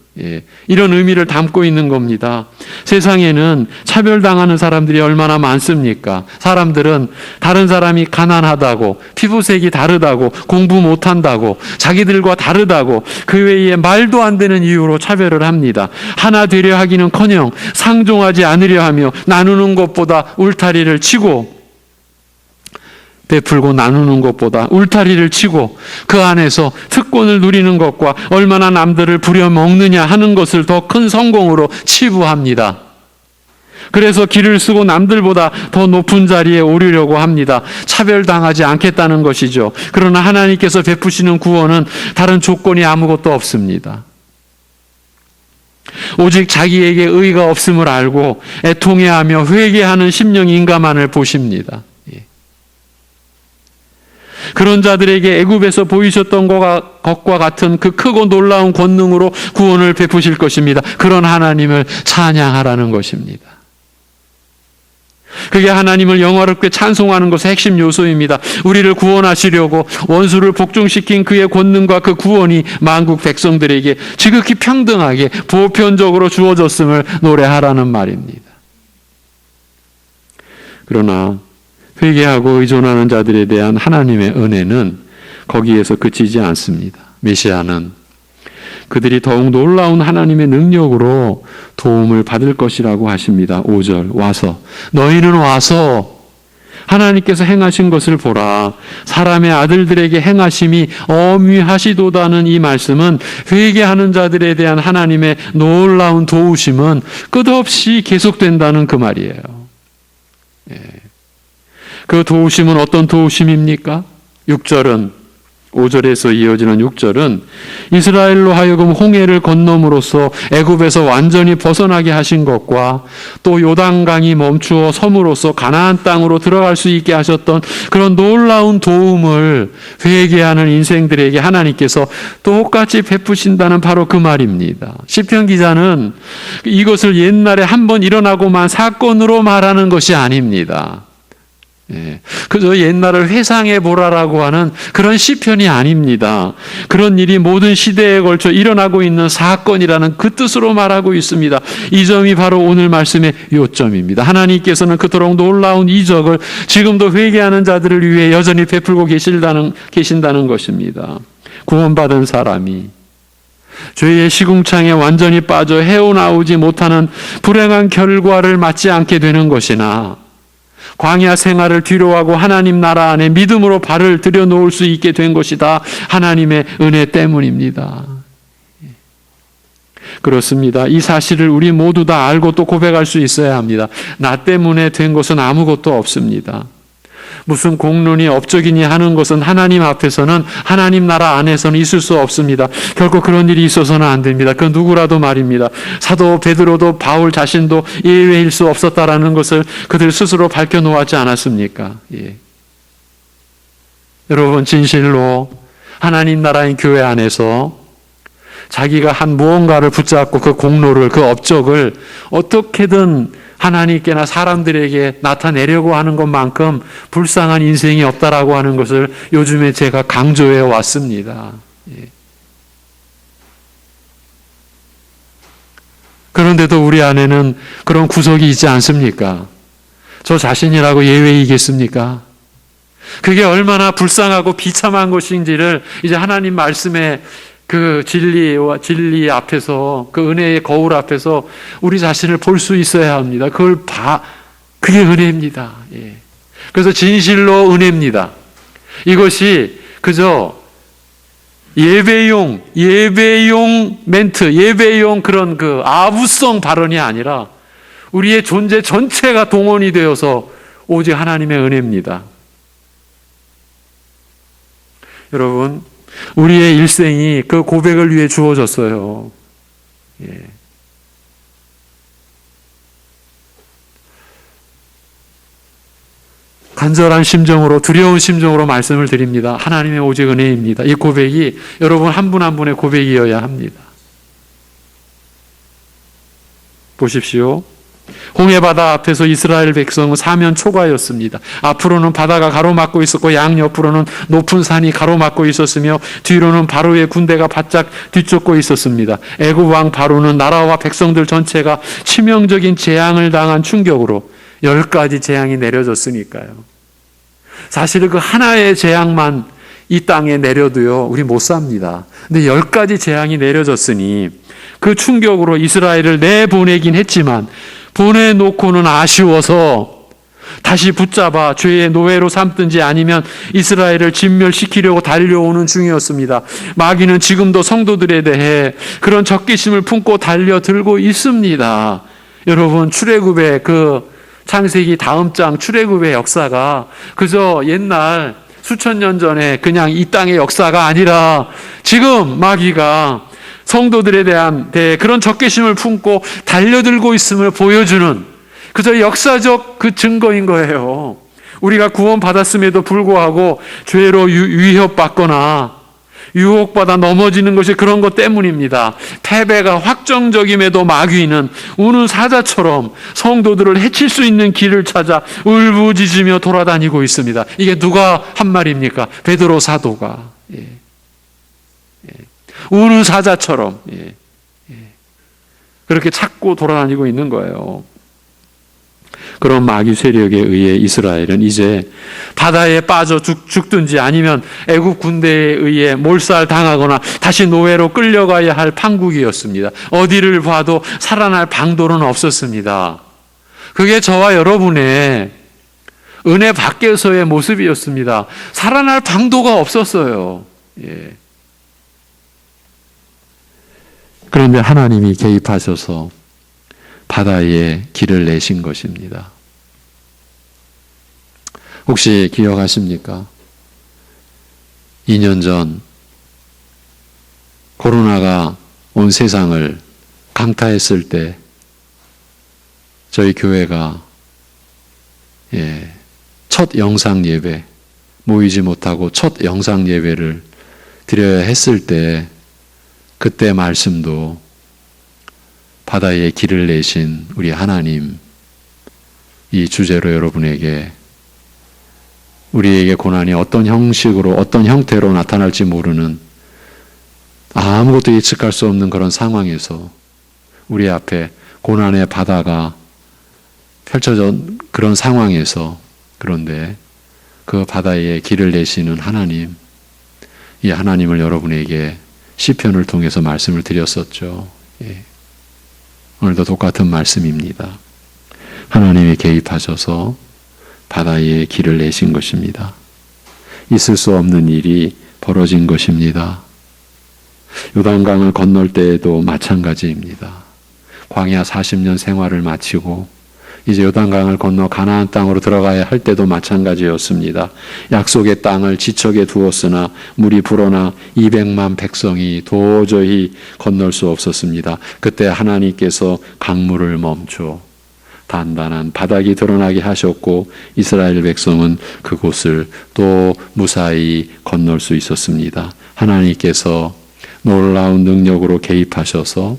이런 의미를 담고 있는 겁니다. 세상에는 차별당하는 사람들이 얼마나 많습니까? 사람들은 다른 사람이 가난하다고, 피부색이 다르다고, 공부 못한다고, 자기들과 다르다고 그 외에 말도 안 되는 이유로 차별을 합니다. 하나 되려 하기는커녕 상종하지 않으려 하며 나누는 것보다 울타리를 치고, 베풀고 나누는 것보다 울타리를 치고 그 안에서 특권을 누리는 것과 얼마나 남들을 부려먹느냐 하는 것을 더 큰 성공으로 치부합니다. 그래서 길을 쓰고 남들보다 더 높은 자리에 오르려고 합니다. 차별당하지 않겠다는 것이죠. 그러나 하나님께서 베푸시는 구원은 다른 조건이 아무것도 없습니다. 오직 자기에게 의가 없음을 알고 애통해하며 회개하는 심령 인가만을 보십니다. 그런 자들에게 애굽에서 보이셨던 것과 같은 그 크고 놀라운 권능으로 구원을 베푸실 것입니다. 그런 하나님을 찬양하라는 것입니다. 그게 하나님을 영화롭게 찬송하는 것의 핵심 요소입니다. 우리를 구원하시려고 원수를 복종시킨 그의 권능과 그 구원이 만국 백성들에게 지극히 평등하게 보편적으로 주어졌음을 노래하라는 말입니다. 그러나 회개하고 의존하는 자들에 대한 하나님의 은혜는 거기에서 그치지 않습니다. 메시아는 그들이 더욱 놀라운 하나님의 능력으로 도움을 받을 것이라고 하십니다. 5절 와서 너희는 와서 하나님께서 행하신 것을 보라. 사람의 아들들에게 행하심이 어미하시도다는 이 말씀은 회개하는 자들에 대한 하나님의 놀라운 도우심은 끝없이 계속된다는 그 말이에요. 그 도우심은 어떤 도우심입니까? 6절은 5절에서 이어지는 6절은 이스라엘로 하여금 홍해를 건너므로써 애굽에서 완전히 벗어나게 하신 것과 또 요단강이 멈추어 섬으로써 가나안 땅으로 들어갈 수 있게 하셨던 그런 놀라운 도움을 회개하는 인생들에게 하나님께서 똑같이 베푸신다는 바로 그 말입니다. 시편 기자는 이것을 옛날에 한번 일어나고만 사건으로 말하는 것이 아닙니다. 그저 옛날을 회상해 보라라고 하는 그런 시편이 아닙니다. 그런 일이 모든 시대에 걸쳐 일어나고 있는 사건이라는 그 뜻으로 말하고 있습니다. 이 점이 바로 오늘 말씀의 요점입니다. 하나님께서는 그토록 놀라운 이적을 지금도 회개하는 자들을 위해 여전히 베풀고 계신다는 것입니다. 구원받은 사람이 죄의 시궁창에 완전히 빠져 헤어나오지 못하는 불행한 결과를 맞지 않게 되는 것이나 광야 생활을 뒤로하고 하나님 나라 안에 믿음으로 발을 들여놓을 수 있게 된 것이다. 하나님의 은혜 때문입니다. 그렇습니다. 이 사실을 우리 모두 다 알고 또 고백할 수 있어야 합니다. 나 때문에 된 것은 아무것도 없습니다. 무슨 공론이 업적이니 하는 것은 하나님 앞에서는 하나님 나라 안에서는 있을 수 없습니다. 결코 그런 일이 있어서는 안 됩니다. 그 누구라도 말입니다. 사도 베드로도 바울 자신도 예외일 수 없었다라는 것을 그들 스스로 밝혀놓았지 않았습니까? 예. 여러분 진실로 하나님 나라인 교회 안에서 자기가 한 무언가를 붙잡고 그 공로를 그 업적을 어떻게든 하나님께나 사람들에게 나타내려고 하는 것만큼 불쌍한 인생이 없다라고 하는 것을 요즘에 제가 강조해 왔습니다. 그런데도 우리 안에는 그런 구석이 있지 않습니까? 저 자신이라고 예외이겠습니까? 그게 얼마나 불쌍하고 비참한 것인지를 이제 하나님 말씀에 그 진리 앞에서, 그 은혜의 거울 앞에서 우리 자신을 볼 수 있어야 합니다. 그게 은혜입니다. 예. 그래서 진실로 은혜입니다. 이것이 그저 예배용 멘트, 예배용 그런 그 아부성 발언이 아니라 우리의 존재 전체가 동원이 되어서 오직 하나님의 은혜입니다. 여러분, 우리의 일생이 그 고백을 위해 주어졌어요. 예. 간절한 심정으로, 두려운 심정으로 말씀을 드립니다. 하나님의 오직 은혜입니다. 이 고백이 여러분 한 분 한 분의 고백이어야 합니다. 보십시오. 홍해바다 앞에서 이스라엘 백성은 사면 초과였습니다. 앞으로는 바다가 가로막고 있었고 양옆으로는 높은 산이 가로막고 있었으며 뒤로는 바로의 군대가 바짝 뒤쫓고 있었습니다. 애굽 왕 바로는 나라와 백성들 전체가 치명적인 재앙을 당한 충격으로 10가지 재앙이 내려졌으니까요. 사실 그 하나의 재앙만 이 땅에 내려도요 우리 못 삽니다. 근데 10가지 재앙이 내려졌으니 그 충격으로 이스라엘을 내보내긴 했지만 보내놓고는 아쉬워서 다시 붙잡아 죄의 노예로 삼든지 아니면 이스라엘을 진멸시키려고 달려오는 중이었습니다. 마귀는 지금도 성도들에 대해 그런 적개심을 품고 달려들고 있습니다. 여러분 출애굽의 그 창세기 다음 장 출애굽의 역사가 그저 옛날 수천 년 전에 그냥 이 땅의 역사가 아니라 지금 마귀가 성도들에 대한 그런 적개심을 품고 달려들고 있음을 보여주는 그저 역사적 그 증거인 거예요. 우리가 구원받았음에도 불구하고 죄로 위협받거나 유혹받아 넘어지는 것이 그런 것 때문입니다. 패배가 확정적임에도 마귀는 우는 사자처럼 성도들을 해칠 수 있는 길을 찾아 울부짖으며 돌아다니고 있습니다. 이게 누가 한 말입니까? 베드로 사도가. 우는 사자처럼 그렇게 찾고 돌아다니고 있는 거예요. 그런 마귀 세력에 의해 이스라엘은 이제 바다에 빠져 죽든지 아니면 애국 군대에 의해 몰살 당하거나 다시 노예로 끌려가야 할 판국이었습니다. 어디를 봐도 살아날 방도는 없었습니다. 그게 저와 여러분의 은혜 밖에서의 모습이었습니다. 살아날 방도가 없었어요. 그런데 하나님이 개입하셔서 바다에 길을 내신 것입니다. 혹시 기억하십니까? 2년 전 코로나가 온 세상을 강타했을 때 저희 교회가 첫 영상 예배, 모이지 못하고 첫 영상 예배를 드려야 했을 때 그때 말씀도 바다에 길을 내신 우리 하나님, 이 주제로 여러분에게 우리에게 고난이 어떤 형식으로 어떤 형태로 나타날지 모르는 아무것도 예측할 수 없는 그런 상황에서 우리 앞에 고난의 바다가 펼쳐진 그런 상황에서 그런데 그 바다에 길을 내시는 하나님, 이 하나님을 여러분에게 시편을 통해서 말씀을 드렸었죠. 오늘도 똑같은 말씀입니다. 하나님이 개입하셔서 바다에 길을 내신 것입니다. 있을 수 없는 일이 벌어진 것입니다. 요단강을 건널 때에도 마찬가지입니다. 광야 40년 생활을 마치고 이제 요단강을 건너 가나안 땅으로 들어가야 할 때도 마찬가지였습니다. 약속의 땅을 지척에 두었으나 물이 불어나 200만 백성이 도저히 건널 수 없었습니다. 그때 하나님께서 강물을 멈춰 단단한 바닥이 드러나게 하셨고 이스라엘 백성은 그곳을 또 무사히 건널 수 있었습니다. 하나님께서 놀라운 능력으로 개입하셔서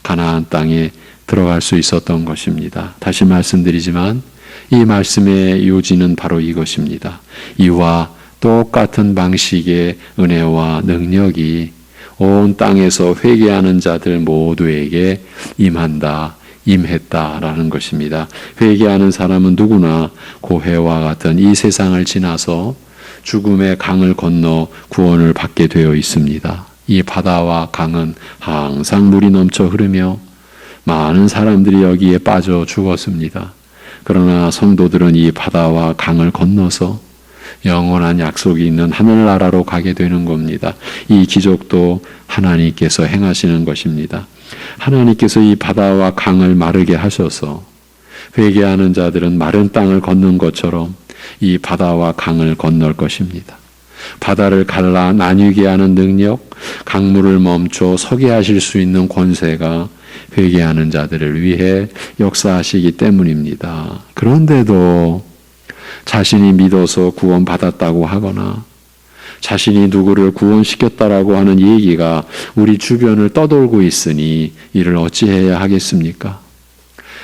가나안 땅에 들어갈 수 있었던 것입니다. 다시 말씀드리지만 이 말씀의 요지는 바로 이것입니다. 이와 똑같은 방식의 은혜와 능력이 온 땅에서 회개하는 자들 모두에게 임했다라는 것입니다. 회개하는 사람은 누구나 고해와 같은 이 세상을 지나서 죽음의 강을 건너 구원을 받게 되어 있습니다. 이 바다와 강은 항상 물이 넘쳐 흐르며 많은 사람들이 여기에 빠져 죽었습니다. 그러나 성도들은 이 바다와 강을 건너서 영원한 약속이 있는 하늘나라로 가게 되는 겁니다. 이 기적도 하나님께서 행하시는 것입니다. 하나님께서 이 바다와 강을 마르게 하셔서 회개하는 자들은 마른 땅을 걷는 것처럼 이 바다와 강을 건널 것입니다. 바다를 갈라 나뉘게 하는 능력, 강물을 멈춰 서게 하실 수 있는 권세가 회개하는 자들을 위해 역사하시기 때문입니다. 그런데도 자신이 믿어서 구원받았다고 하거나 자신이 누구를 구원시켰다라고 하는 얘기가 우리 주변을 떠돌고 있으니 이를 어찌해야 하겠습니까?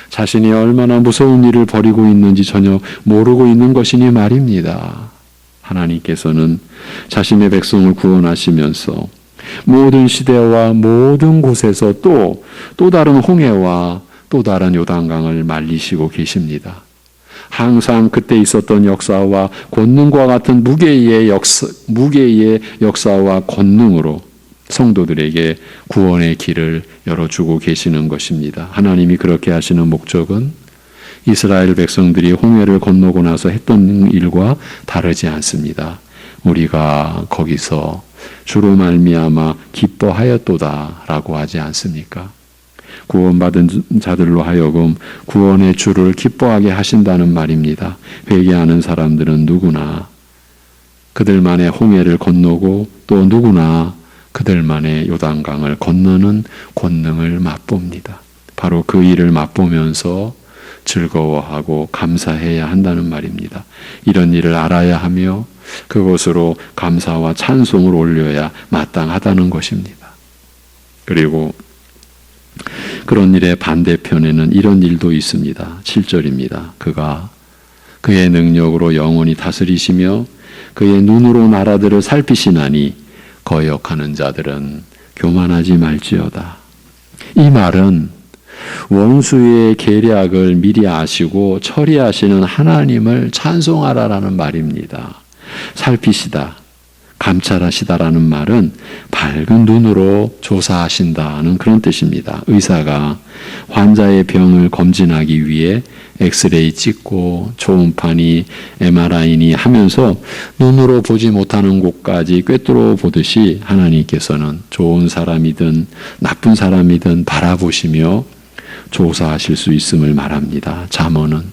자신이 얼마나 무서운 일을 벌이고 있는지 전혀 모르고 있는 것이니 말입니다. 하나님께서는 자신의 백성을 구원하시면서 모든 시대와 모든 곳에서 또 다른 홍해와 또 다른 요단강을 말리시고 계십니다. 항상 그때 있었던 역사와 권능과 같은 무게의 역사와 권능으로 성도들에게 구원의 길을 열어주고 계시는 것입니다. 하나님이 그렇게 하시는 목적은 이스라엘 백성들이 홍해를 건너고 나서 했던 일과 다르지 않습니다. 우리가 거기서 주로 말미암아 기뻐하였도다라고 하지 않습니까? 구원받은 자들로 하여금 구원의 주를 기뻐하게 하신다는 말입니다. 회개하는 사람들은 누구나 그들만의 홍해를 건너고 또 누구나 그들만의 요단강을 건너는 권능을 맛봅니다. 바로 그 일을 맛보면서 즐거워하고 감사해야 한다는 말입니다. 이런 일을 알아야 하며 그것으로 감사와 찬송을 올려야 마땅하다는 것입니다. 그리고 그런 일의 반대편에는 이런 일도 있습니다. 7절입니다. 그가 그의 능력으로 영원히 다스리시며 그의 눈으로 나라들을 살피시나니 거역하는 자들은 교만하지 말지어다. 이 말은 원수의 계략을 미리 아시고 처리하시는 하나님을 찬송하라라는 말입니다. 살피시다, 감찰하시다라는 말은 밝은 눈으로 조사하신다는 그런 뜻입니다. 의사가 환자의 병을 검진하기 위해 엑스레이 찍고 초음파니 MRI니 하면서 눈으로 보지 못하는 곳까지 꿰뚫어 보듯이 하나님께서는 좋은 사람이든 나쁜 사람이든 바라보시며 조사하실 수 있음을 말합니다. 잠언은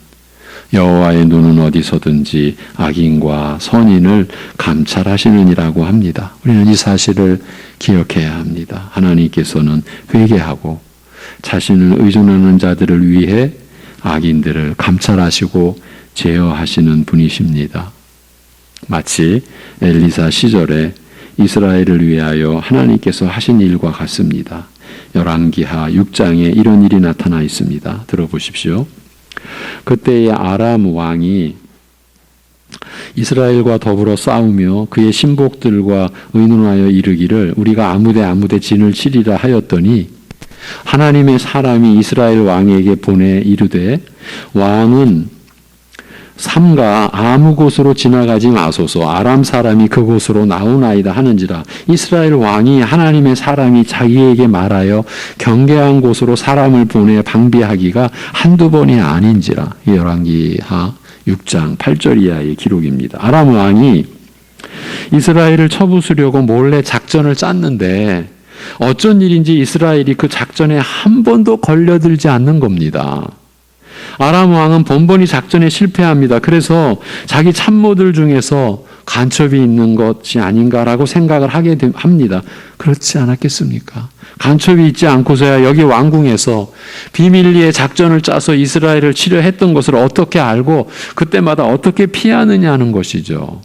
여호와의 눈은 어디서든지 악인과 선인을 감찰하시느니라고 합니다. 우리는 이 사실을 기억해야 합니다. 하나님께서는 회개하고 자신을 의존하는 자들을 위해 악인들을 감찰하시고 제어하시는 분이십니다. 마치 엘리사 시절에 이스라엘을 위하여 하나님께서 하신 일과 같습니다. 열왕기하 6장에 이런 일이 나타나 있습니다. 들어보십시오. 그때의 아람 왕이 이스라엘과 더불어 싸우며 그의 신복들과 의논하여 이르기를 우리가 아무데 진을 치리라 하였더니 하나님의 사람이 이스라엘 왕에게 보내 이르되 왕은 삼가 아무 곳으로 지나가지 마소서 아람 사람이 그곳으로 나오나이다 하는지라. 이스라엘 왕이 하나님의 사람이 자기에게 말하여 경계한 곳으로 사람을 보내 방비하기가 한두 번이 아닌지라. 열왕기하 6장 8절 이하의 기록입니다. 아람 왕이 이스라엘을 쳐부수려고 몰래 작전을 짰는데 어쩐 일인지 이스라엘이 그 작전에 한 번도 걸려들지 않는 겁니다. 아람 왕은 번번이 작전에 실패합니다. 그래서 자기 참모들 중에서 간첩이 있는 것이 아닌가라고 생각을 하게 합니다. 그렇지 않았겠습니까? 간첩이 있지 않고서야 여기 왕궁에서 비밀리에 작전을 짜서 이스라엘을 치려 했던 것을 어떻게 알고 그때마다 어떻게 피하느냐는 것이죠.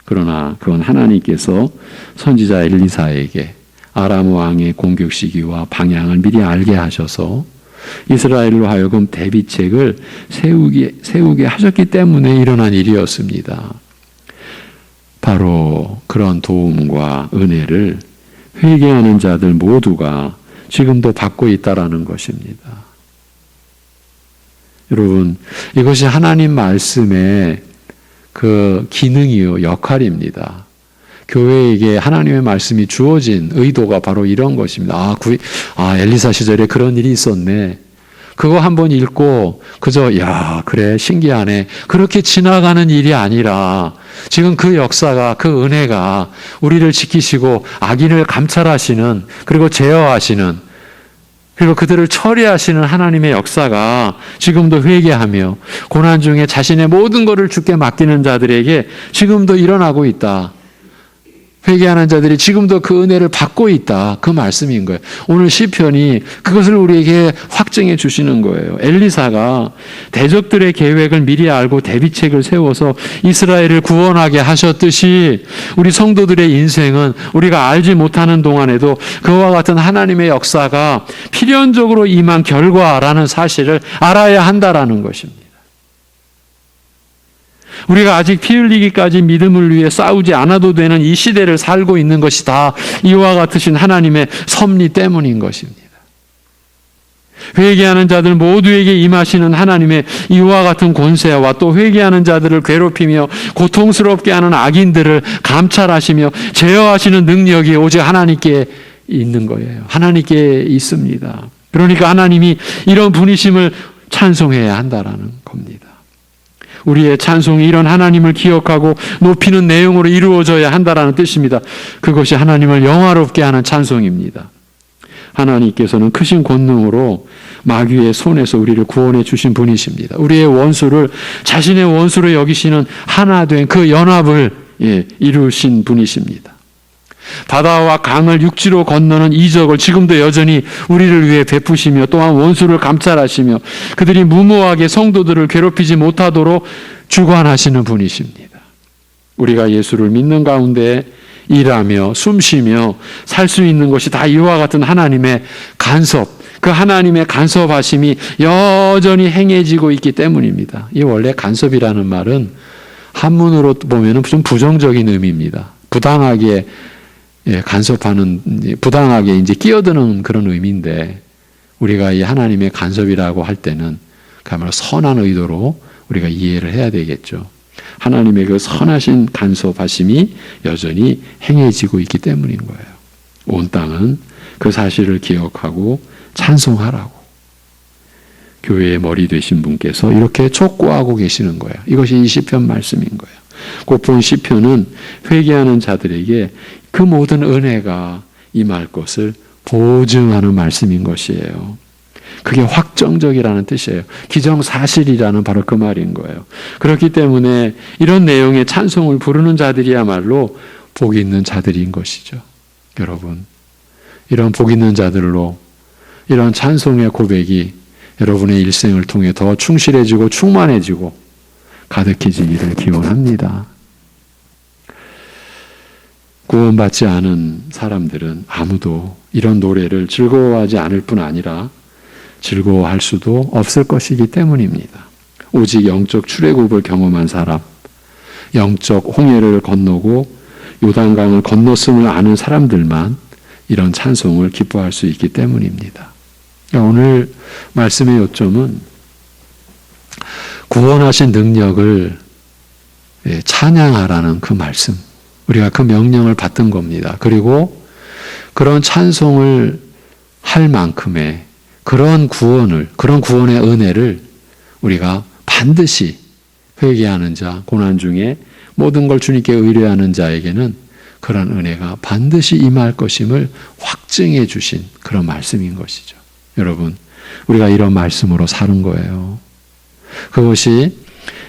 그러나 그건 하나님께서 선지자 엘리사에게 아람 왕의 공격 시기와 방향을 미리 알게 하셔서 이스라엘로 하여금 대비책을 세우게 하셨기 때문에 일어난 일이었습니다. 바로 그런 도움과 은혜를 회개하는 자들 모두가 지금도 받고 있다라는 것입니다. 여러분, 이것이 하나님 말씀의 그 기능이요, 역할입니다. 교회에게 하나님의 말씀이 주어진 의도가 바로 이런 것입니다. 엘리사 시절에 그런 일이 있었네. 그거 한번 읽고 그저 그래 신기하네. 그렇게 지나가는 일이 아니라 지금 그 역사가 그 은혜가 우리를 지키시고 악인을 감찰하시는 그리고 제어하시는 그리고 그들을 처리하시는 하나님의 역사가 지금도 회개하며 고난 중에 자신의 모든 것을 주께 맡기는 자들에게 지금도 일어나고 있다. 회개하는 자들이 지금도 그 은혜를 받고 있다. 그 말씀인 거예요. 오늘 시편이 그것을 우리에게 확증해 주시는 거예요. 엘리사가 대적들의 계획을 미리 알고 대비책을 세워서 이스라엘을 구원하게 하셨듯이 우리 성도들의 인생은 우리가 알지 못하는 동안에도 그와 같은 하나님의 역사가 필연적으로 임한 결과라는 사실을 알아야 한다라는 것입니다. 우리가 아직 피 흘리기까지 믿음을 위해 싸우지 않아도 되는 이 시대를 살고 있는 것이 다 이와 같으신 하나님의 섭리 때문인 것입니다. 회개하는 자들 모두에게 임하시는 하나님의 이와 같은 권세와 또 회개하는 자들을 괴롭히며 고통스럽게 하는 악인들을 감찰하시며 제어하시는 능력이 오직 하나님께 있는 거예요. 하나님께 있습니다. 그러니까 하나님이 이런 분이심을 찬송해야 한다라는 겁니다. 우리의 찬송이 이런 하나님을 기억하고 높이는 내용으로 이루어져야 한다라는 뜻입니다. 그것이 하나님을 영화롭게 하는 찬송입니다. 하나님께서는 크신 권능으로 마귀의 손에서 우리를 구원해 주신 분이십니다. 우리의 원수를 자신의 원수로 여기시는 하나 된 그 연합을 이루신 분이십니다. 바다와 강을 육지로 건너는 이적을 지금도 여전히 우리를 위해 베푸시며 또한 원수를 감찰하시며 그들이 무모하게 성도들을 괴롭히지 못하도록 주관하시는 분이십니다. 우리가 예수를 믿는 가운데 일하며 숨쉬며 살 수 있는 것이 다 이와 같은 하나님의 간섭, 그 하나님의 간섭하심이 여전히 행해지고 있기 때문입니다. 이 원래 간섭이라는 말은 한문으로 보면 좀 부정적인 의미입니다. 부당하게 간섭하는, 부당하게 이제 끼어드는 그런 의미인데, 우리가 이 하나님의 간섭이라고 할 때는 그야말로 선한 의도로 우리가 이해를 해야 되겠죠. 하나님의 그 선하신 간섭하심이 여전히 행해지고 있기 때문인 거예요. 온 땅은 그 사실을 기억하고 찬송하라고 교회의 머리 되신 분께서 이렇게 촉구하고 계시는 거예요. 이것이 이 시편 말씀인 거예요. 곧 본 시편은 회개하는 자들에게 그 모든 은혜가 임할 것을 보증하는 말씀인 것이에요. 그게 확정적이라는 뜻이에요. 기정사실이라는 바로 그 말인 거예요. 그렇기 때문에 이런 내용의 찬송을 부르는 자들이야말로 복 있는 자들인 것이죠. 여러분, 이런 복 있는 자들로 이런 찬송의 고백이 여러분의 일생을 통해 더 충실해지고 충만해지고 가득해지기를 기원합니다. 구원받지 않은 사람들은 아무도 이런 노래를 즐거워하지 않을 뿐 아니라 즐거워할 수도 없을 것이기 때문입니다. 오직 영적 출애굽을 경험한 사람, 영적 홍해를 건너고 요단강을 건넜음을 아는 사람들만 이런 찬송을 기뻐할 수 있기 때문입니다. 오늘 말씀의 요점은 구원하신 능력을 찬양하라는 그 말씀, 우리가 그 명령을 받은 겁니다. 그리고 그런 찬송을 할 만큼의 그런 구원의 은혜를 우리가 반드시 회개하는 자, 고난 중에 모든 걸 주님께 의뢰하는 자에게는 그런 은혜가 반드시 임할 것임을 확증해 주신 그런 말씀인 것이죠. 여러분, 우리가 이런 말씀으로 사는 거예요. 그것이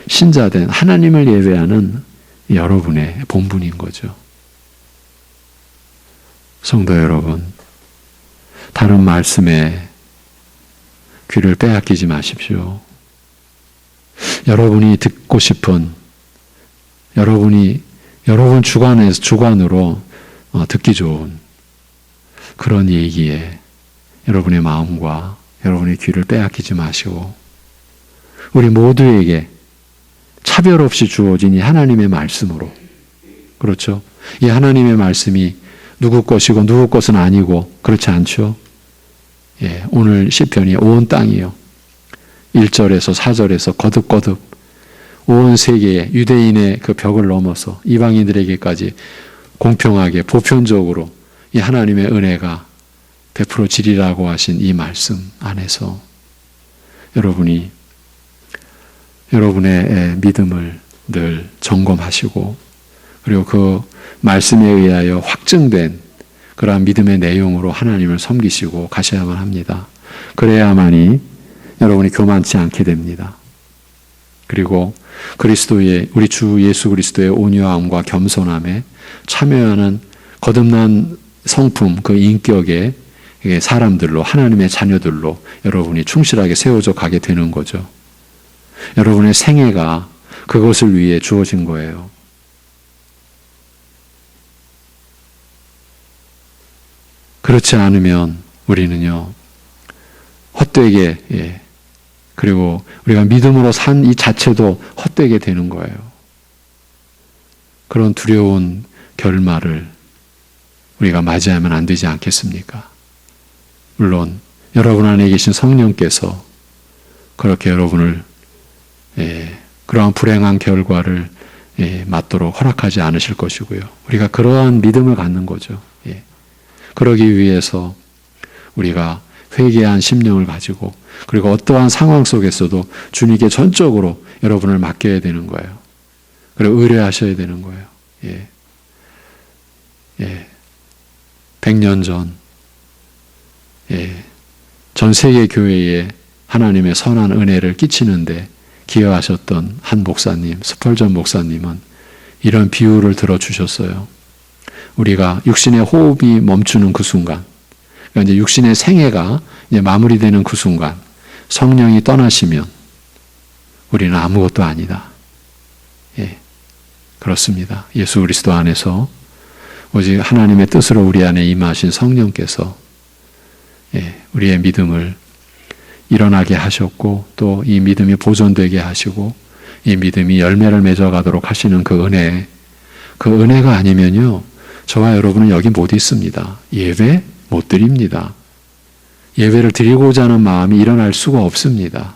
신자된 하나님을 예배하는 여러분의 본분인 거죠. 성도 여러분, 다른 말씀에 귀를 빼앗기지 마십시오. 여러분이 듣고 싶은, 여러분 주관으로 듣기 좋은 그런 얘기에 여러분의 마음과 여러분의 귀를 빼앗기지 마시고, 우리 모두에게 차별 없이 주어진 이 하나님의 말씀으로, 그렇죠? 이 하나님의 말씀이 누구 것이고 누구 것은 아니고 그렇지 않죠? 예, 오늘 시편이 온 땅이요. 1절에서 4절에서 거듭거듭 온 세계에 유대인의 그 벽을 넘어서 이방인들에게까지 공평하게 보편적으로 이 하나님의 은혜가 베풀어지리라고 하신 이 말씀 안에서 여러분이 여러분의 믿음을 늘 점검하시고, 그리고 그 말씀에 의하여 확증된 그러한 믿음의 내용으로 하나님을 섬기시고 가셔야만 합니다. 그래야만이 여러분이 교만치 않게 됩니다. 그리고 그리스도의, 우리 주 예수 그리스도의 온유함과 겸손함에 참여하는 거듭난 성품, 그 인격의 사람들로, 하나님의 자녀들로 여러분이 충실하게 세워져 가게 되는 거죠. 여러분의 생애가 그것을 위해 주어진 거예요. 그렇지 않으면 우리는요, 헛되게, 그리고 우리가 믿음으로 산 이 자체도 헛되게 되는 거예요. 그런 두려운 결말을 우리가 맞이하면 안 되지 않겠습니까? 물론 여러분 안에 계신 성령께서 그렇게 여러분을 그러한 불행한 결과를 맞도록 허락하지 않으실 것이고요. 우리가 그러한 믿음을 갖는 거죠. 그러기 위해서 우리가 회개한 심령을 가지고, 그리고 어떠한 상황 속에서도 주님께 전적으로 여러분을 맡겨야 되는 거예요. 그리고 의뢰하셔야 되는 거예요. 100년 전, 전 세계 교회에 하나님의 선한 은혜를 끼치는데 기여하셨던 한 목사님, 스펄전 목사님은 이런 비유를 들어주셨어요. 우리가 육신의 호흡이 멈추는 그 순간, 그러니까 이제 육신의 생애가 이제 마무리되는 그 순간, 성령이 떠나시면 우리는 아무것도 아니다. 예, 그렇습니다. 예수 그리스도 안에서 오직 하나님의 뜻으로 우리 안에 임하신 성령께서 우리의 믿음을 일어나게 하셨고, 또 이 믿음이 보존되게 하시고, 이 믿음이 열매를 맺어가도록 하시는 그 은혜, 그 은혜가 아니면요, 저와 여러분은 여기 못 있습니다. 예배 못 드립니다. 예배를 드리고자 하는 마음이 일어날 수가 없습니다.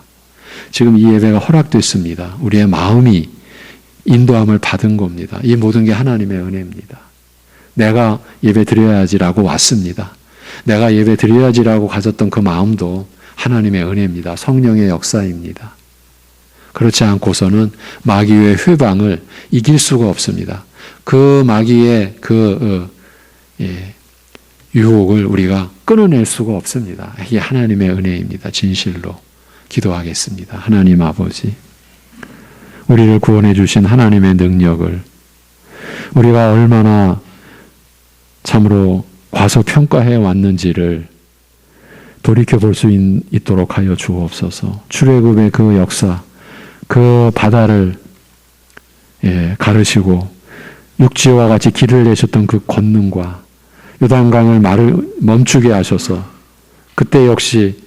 지금 이 예배가 허락됐습니다. 우리의 마음이 인도함을 받은 겁니다. 이 모든 게 하나님의 은혜입니다. 내가 예배 드려야지라고 왔습니다. 내가 예배 드려야지라고 가졌던 그 마음도 하나님의 은혜입니다. 성령의 역사입니다. 그렇지 않고서는 마귀의 회방을 이길 수가 없습니다. 그 마귀의 유혹을 우리가 끊어낼 수가 없습니다. 이게 하나님의 은혜입니다. 진실로 기도하겠습니다. 하나님 아버지, 우리를 구원해 주신 하나님의 능력을 우리가 얼마나 참으로 과소평가해 왔는지를 돌이켜볼 수 있도록 하여 주옵소서. 출애굽의 그 역사, 그 바다를 가르시고 육지와 같이 길을 내셨던 그 권능과 요단강을 멈추게 하셔서 그때 역시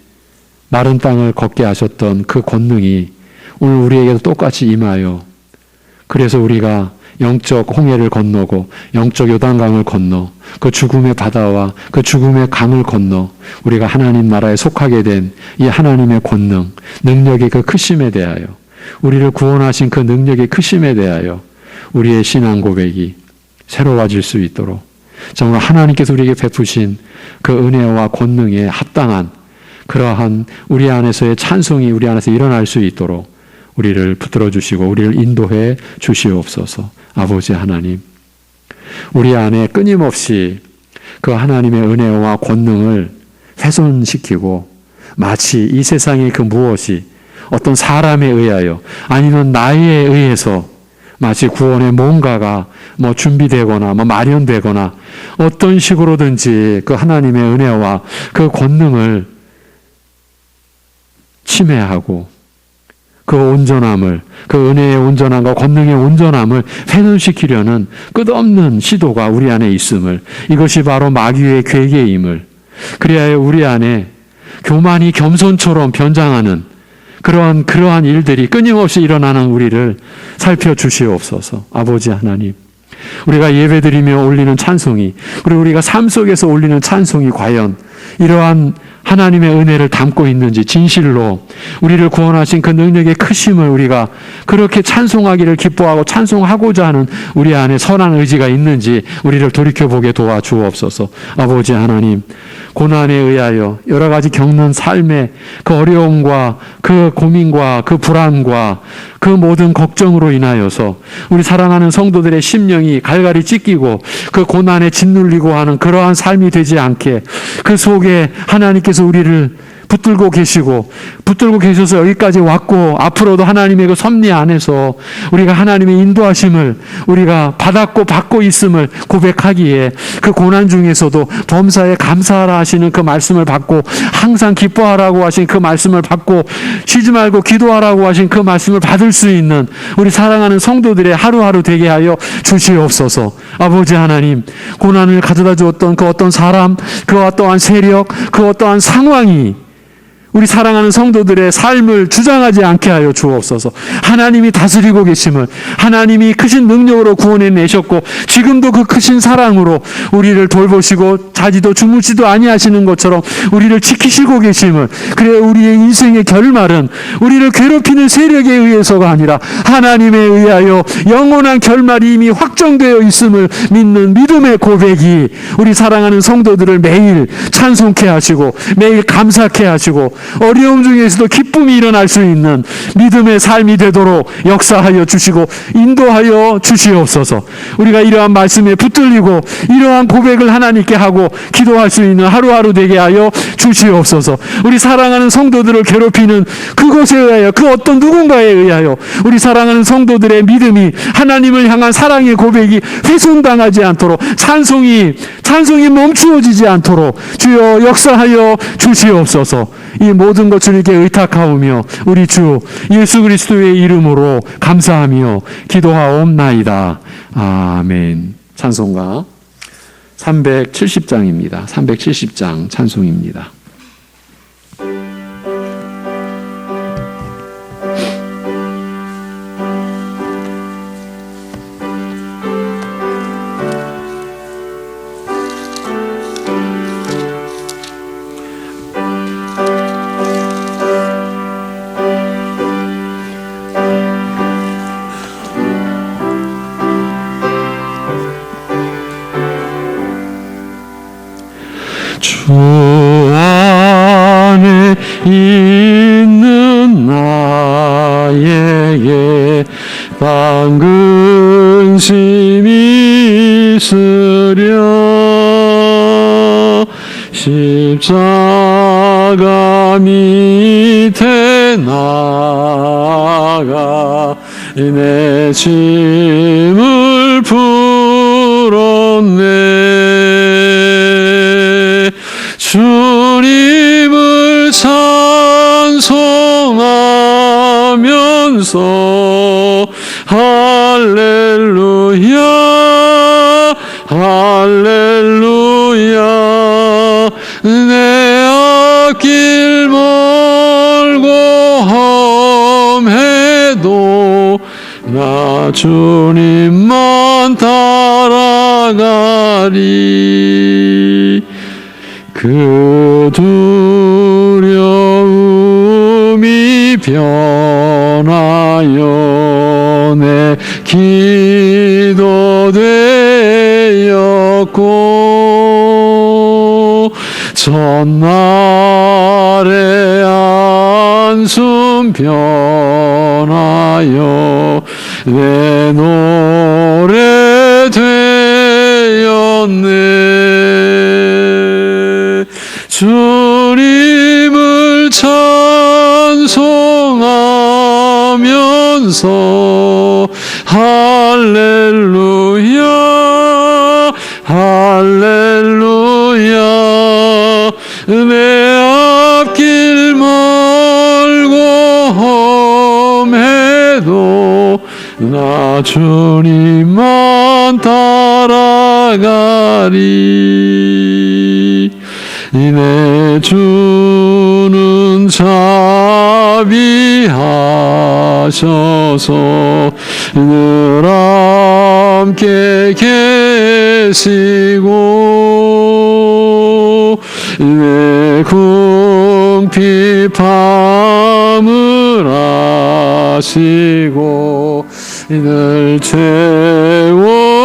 마른 땅을 걷게 하셨던 그 권능이 오늘 우리에게도 똑같이 임하여, 그래서 우리가 영적 홍해를 건너고 영적 요단강을 건너 그 죽음의 바다와 그 죽음의 강을 건너 우리가 하나님 나라에 속하게 된 이 하나님의 권능, 능력의 그 크심에 대하여, 우리를 구원하신 그 능력의 크심에 대하여 우리의 신앙 고백이 새로워질 수 있도록, 정말 하나님께서 우리에게 베푸신 그 은혜와 권능에 합당한 그러한 우리 안에서의 찬송이 우리 안에서 일어날 수 있도록 우리를 붙들어 주시고 우리를 인도해 주시옵소서. 아버지 하나님, 우리 안에 끊임없이 그 하나님의 은혜와 권능을 훼손시키고, 마치 이 세상의 그 무엇이 어떤 사람에 의하여 아니면 나에 의해서 마치 구원의 뭔가가 준비되거나 마련되거나 어떤 식으로든지 그 하나님의 은혜와 그 권능을 침해하고 그 온전함을, 그 은혜의 온전함과 권능의 온전함을 훼손시키려는 끝없는 시도가 우리 안에 있음을, 이것이 바로 마귀의 괴계임을, 그리하여 우리 안에 교만이 겸손처럼 변장하는 그러한 일들이 끊임없이 일어나는 우리를 살펴주시옵소서. 아버지 하나님, 우리가 예배드리며 올리는 찬송이, 그리고 우리가 삶 속에서 올리는 찬송이 과연 이러한 하나님의 은혜를 담고 있는지, 진실로 우리를 구원하신 그 능력의 크심을 우리가 그렇게 찬송하기를 기뻐하고 찬송하고자 하는 우리 안에 선한 의지가 있는지 우리를 돌이켜보게 도와주옵소서. 아버지 하나님, 고난에 의하여 여러 가지 겪는 삶의 그 어려움과 그 고민과 그 불안과 그 모든 걱정으로 인하여서 우리 사랑하는 성도들의 심령이 갈갈이 찢기고 그 고난에 짓눌리고 하는 그러한 삶이 되지 않게, 그 속에 하나님께서 우리를 붙들고 계셔서 여기까지 왔고, 앞으로도 하나님의 그 섭리 안에서 우리가 하나님의 인도하심을 우리가 받았고 받고 있음을 고백하기에, 그 고난 중에서도 범사에 감사하라 하시는 그 말씀을 받고, 항상 기뻐하라고 하신 그 말씀을 받고, 쉬지 말고 기도하라고 하신 그 말씀을 받을 수 있는 우리 사랑하는 성도들의 하루하루 되게 하여 주시옵소서. 아버지 하나님, 고난을 가져다 주었던 그 어떤 사람, 그 어떠한 세력, 그 어떠한 상황이 우리 사랑하는 성도들의 삶을 주장하지 않게 하여 주옵소서. 하나님이 다스리고 계심을, 하나님이 크신 능력으로 구원해 내셨고 지금도 그 크신 사랑으로 우리를 돌보시고 자지도 주무시도 아니하시는 것처럼 우리를 지키시고 계심을, 그래 우리의 인생의 결말은 우리를 괴롭히는 세력에 의해서가 아니라 하나님에 의하여 영원한 결말이 이미 확정되어 있음을 믿는 믿음의 고백이 우리 사랑하는 성도들을 매일 찬송케 하시고 매일 감사케 하시고 어려움 중에서도 기쁨이 일어날 수 있는 믿음의 삶이 되도록 역사하여 주시고 인도하여 주시옵소서. 우리가 이러한 말씀에 붙들리고 이러한 고백을 하나님께 하고 기도할 수 있는 하루하루 되게 하여 주시옵소서. 우리 사랑하는 성도들을 괴롭히는 그것에 의하여, 그 어떤 누군가에 의하여 우리 사랑하는 성도들의 믿음이, 하나님을 향한 사랑의 고백이 훼손당하지 않도록, 찬송이 멈추어지지 않도록 주여 역사하여 주시옵소서. 이 모든 것 주님께 의탁하오며 우리 주 예수 그리스도의 이름으로 감사하며 기도하옵나이다. 아멘. 찬송가 370장입니다. 370장 찬송입니다. 주 안에 있는 나에게 방근심이 있으랴. 십자가 밑에 나가 내 짐을 풀었네. 주님을 찬송하면서 할렐루야 할렐루야. 내 앞길 멀고 험해도 나 주님만 따라가리. 그 두려움이 변하여 내 기도 되었고, 전날의 한숨 변하여 내 노래 되었네. 주님을 찬송하면서 할렐루야 할렐루야. 내 앞길 멀고 험해도 나 주님만 따라가리. 내 주는 자비하셔서 늘 함께 계시고, 내 궁핍함을 아시고 늘 채워주시네.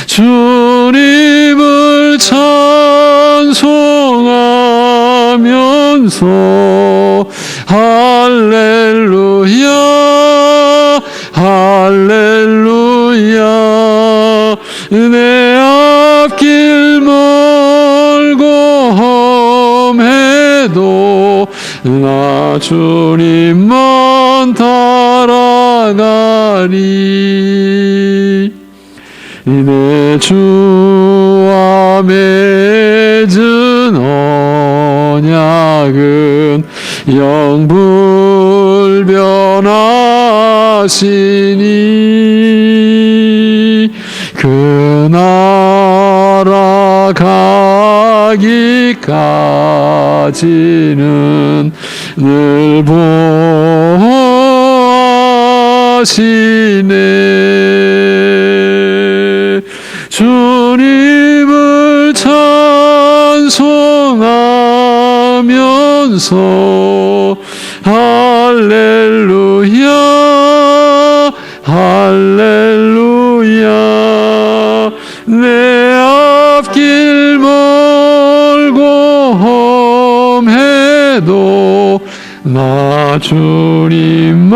주님을 찬송하면서 할렐루야 할렐루야. 내 앞길 멀고 험해도 나 주님만 따라가리. 내 주와 맺은 언약은 영불변하시니, 그 나라 가기까지는 늘 보호하시네. 주님을 찬송하면서 할렐루야 할렐루야. 내 앞길 주님만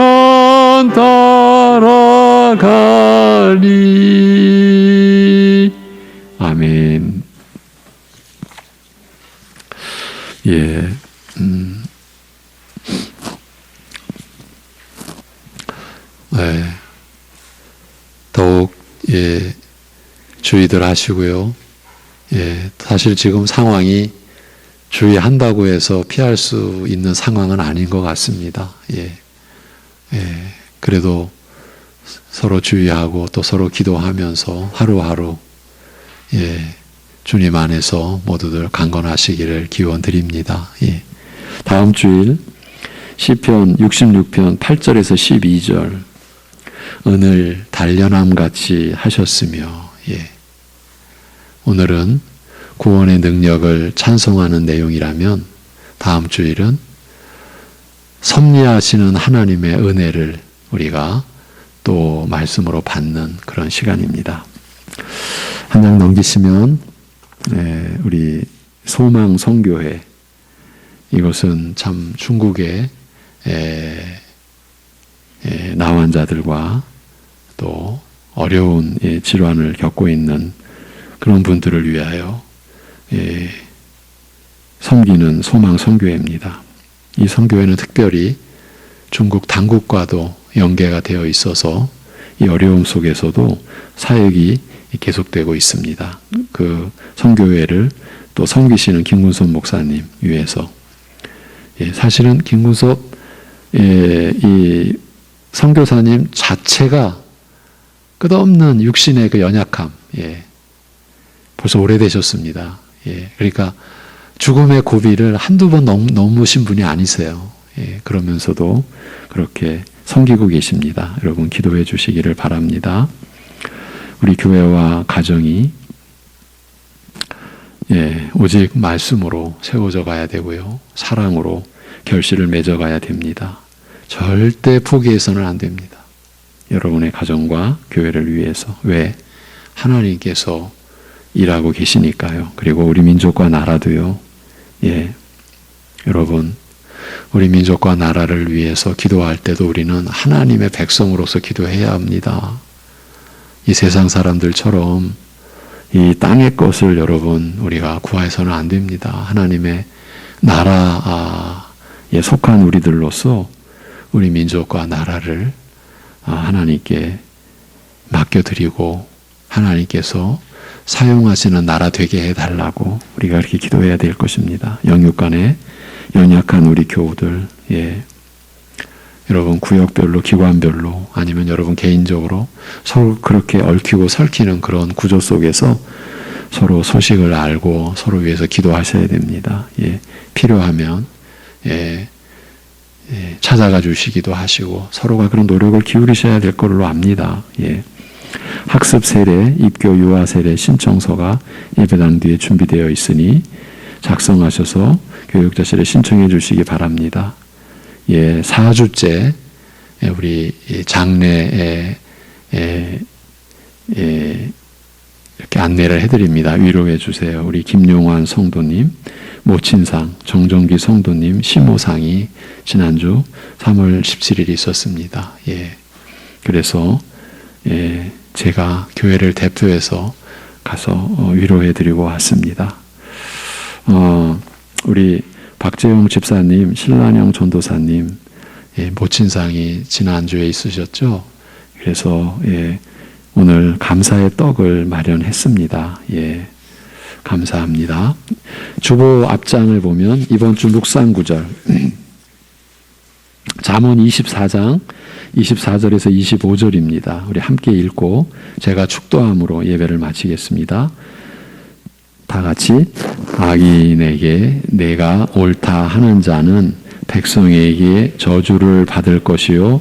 따라가리. 아멘. 예, 네. 더욱 주의들 하시고요. 사실 지금 상황이 주의한다고 해서 피할 수 있는 상황은 아닌 것 같습니다. 그래도 서로 주의하고 또 서로 기도하면서 하루하루 주님 안에서 모두들 강건하시기를 기원드립니다. 다음 주일 시편 66편 8절에서 12절 은을 단련함같이 하셨으며 오늘은 구원의 능력을 찬송하는 내용이라면 다음 주일은 섭리하시는 하나님의 은혜를 우리가 또 말씀으로 받는 그런 시간입니다. 한 장 넘기시면 우리 소망 선교회, 이것은 참 중국의 나환자들과 또 어려운 질환을 겪고 있는 그런 분들을 위하여 섬기는 소망 선교회입니다. 이 선교회는 특별히 중국 당국과도 연계가 되어 있어서 이 어려움 속에서도 사역이 계속되고 있습니다. 그 선교회를 또 섬기시는 김군섭 목사님 위해서 사실은 김군섭 이 선교사님 자체가 끝없는 육신의 그 연약함, 벌써 오래되셨습니다. 그러니까 죽음의 고비를 한두 번 넘으신 분이 아니세요. 그러면서도 그렇게 섬기고 계십니다. 여러분 기도해 주시기를 바랍니다. 우리 교회와 가정이 오직 말씀으로 세워져 가야 되고요. 사랑으로 결실을 맺어 가야 됩니다. 절대 포기해서는 안 됩니다. 여러분의 가정과 교회를 위해서. 왜? 하나님께서 일하고 계시니까요. 그리고 우리 민족과 나라도요. 여러분, 우리 민족과 나라를 위해서 기도할 때도 우리는 하나님의 백성으로서 기도해야 합니다. 이 세상 사람들처럼 이 땅의 것을 여러분 우리가 구해서는 안 됩니다. 하나님의 나라에 속한 우리들로서 우리 민족과 나라를 하나님께 맡겨드리고 하나님께서 사용하시는 나라 되게 해달라고 우리가 그렇게 기도해야 될 것입니다. 영육간에 연약한 우리 교우들, 여러분 구역별로 기관별로 아니면 여러분 개인적으로 서로 그렇게 얽히고 설키는 그런 구조 속에서 서로 소식을 알고 서로 위해서 기도하셔야 됩니다. 필요하면 찾아가 주시기도 하시고 서로가 그런 노력을 기울이셔야 될 걸로 압니다. 학습 세례, 입교 유아 세례 신청서가 예배당 뒤에 준비되어 있으니 작성하셔서 교육자실에 신청해 주시기 바랍니다. 4주째 우리 장례에 이렇게 안내를 해드립니다. 위로해 주세요. 우리 김용환 성도님, 모친상, 정정기 성도님 시모상이 지난주 3월 17일 있었습니다. 그래서 제가 교회를 대표해서 가서 위로해 드리고 왔습니다. 우리 박재용 집사님, 신란영 전도사님 모친상이 지난주에 있으셨죠? 그래서 오늘 감사의 떡을 마련했습니다. 감사합니다. 주보 앞장을 보면 이번 주 묵상 구절 잠언 24장 24절에서 25절입니다. 우리 함께 읽고 제가 축도함으로 예배를 마치겠습니다. 다 같이 악인에게 내가 옳다 하는 자는 백성에게 저주를 받을 것이요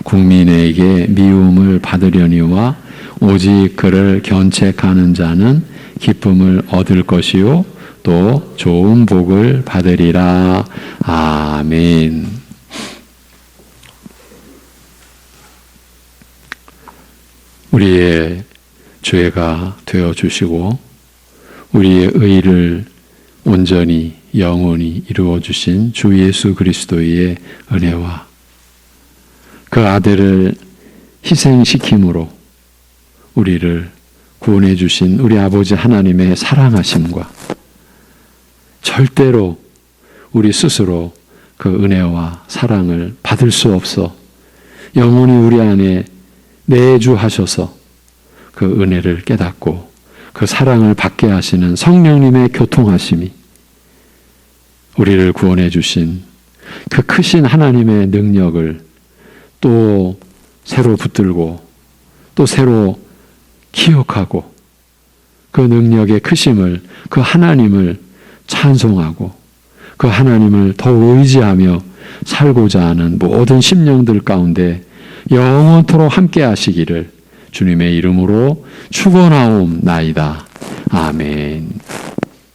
국민에게 미움을 받으려니와 오직 그를 견책하는 자는 기쁨을 얻을 것이요 또 좋은 복을 받으리라. 아멘. 우리의 죄가 되어 주시고 우리의 의를 온전히 영원히 이루어 주신 주 예수 그리스도의 은혜와 그 아들을 희생시킴으로 우리를 구원해 주신 우리 아버지 하나님의 사랑하심과 절대로 우리 스스로 그 은혜와 사랑을 받을 수 없어 영원히 우리 안에 내주하셔서 그 은혜를 깨닫고 그 사랑을 받게 하시는 성령님의 교통하심이 우리를 구원해 주신 그 크신 하나님의 능력을 또 새로 붙들고 또 새로 기억하고 그 능력의 크심을 그 하나님을 찬송하고 그 하나님을 더 의지하며 살고자 하는 모든 심령들 가운데 영원토록 함께 하시기를 주님의 이름으로 축원하옵나이다. 아멘.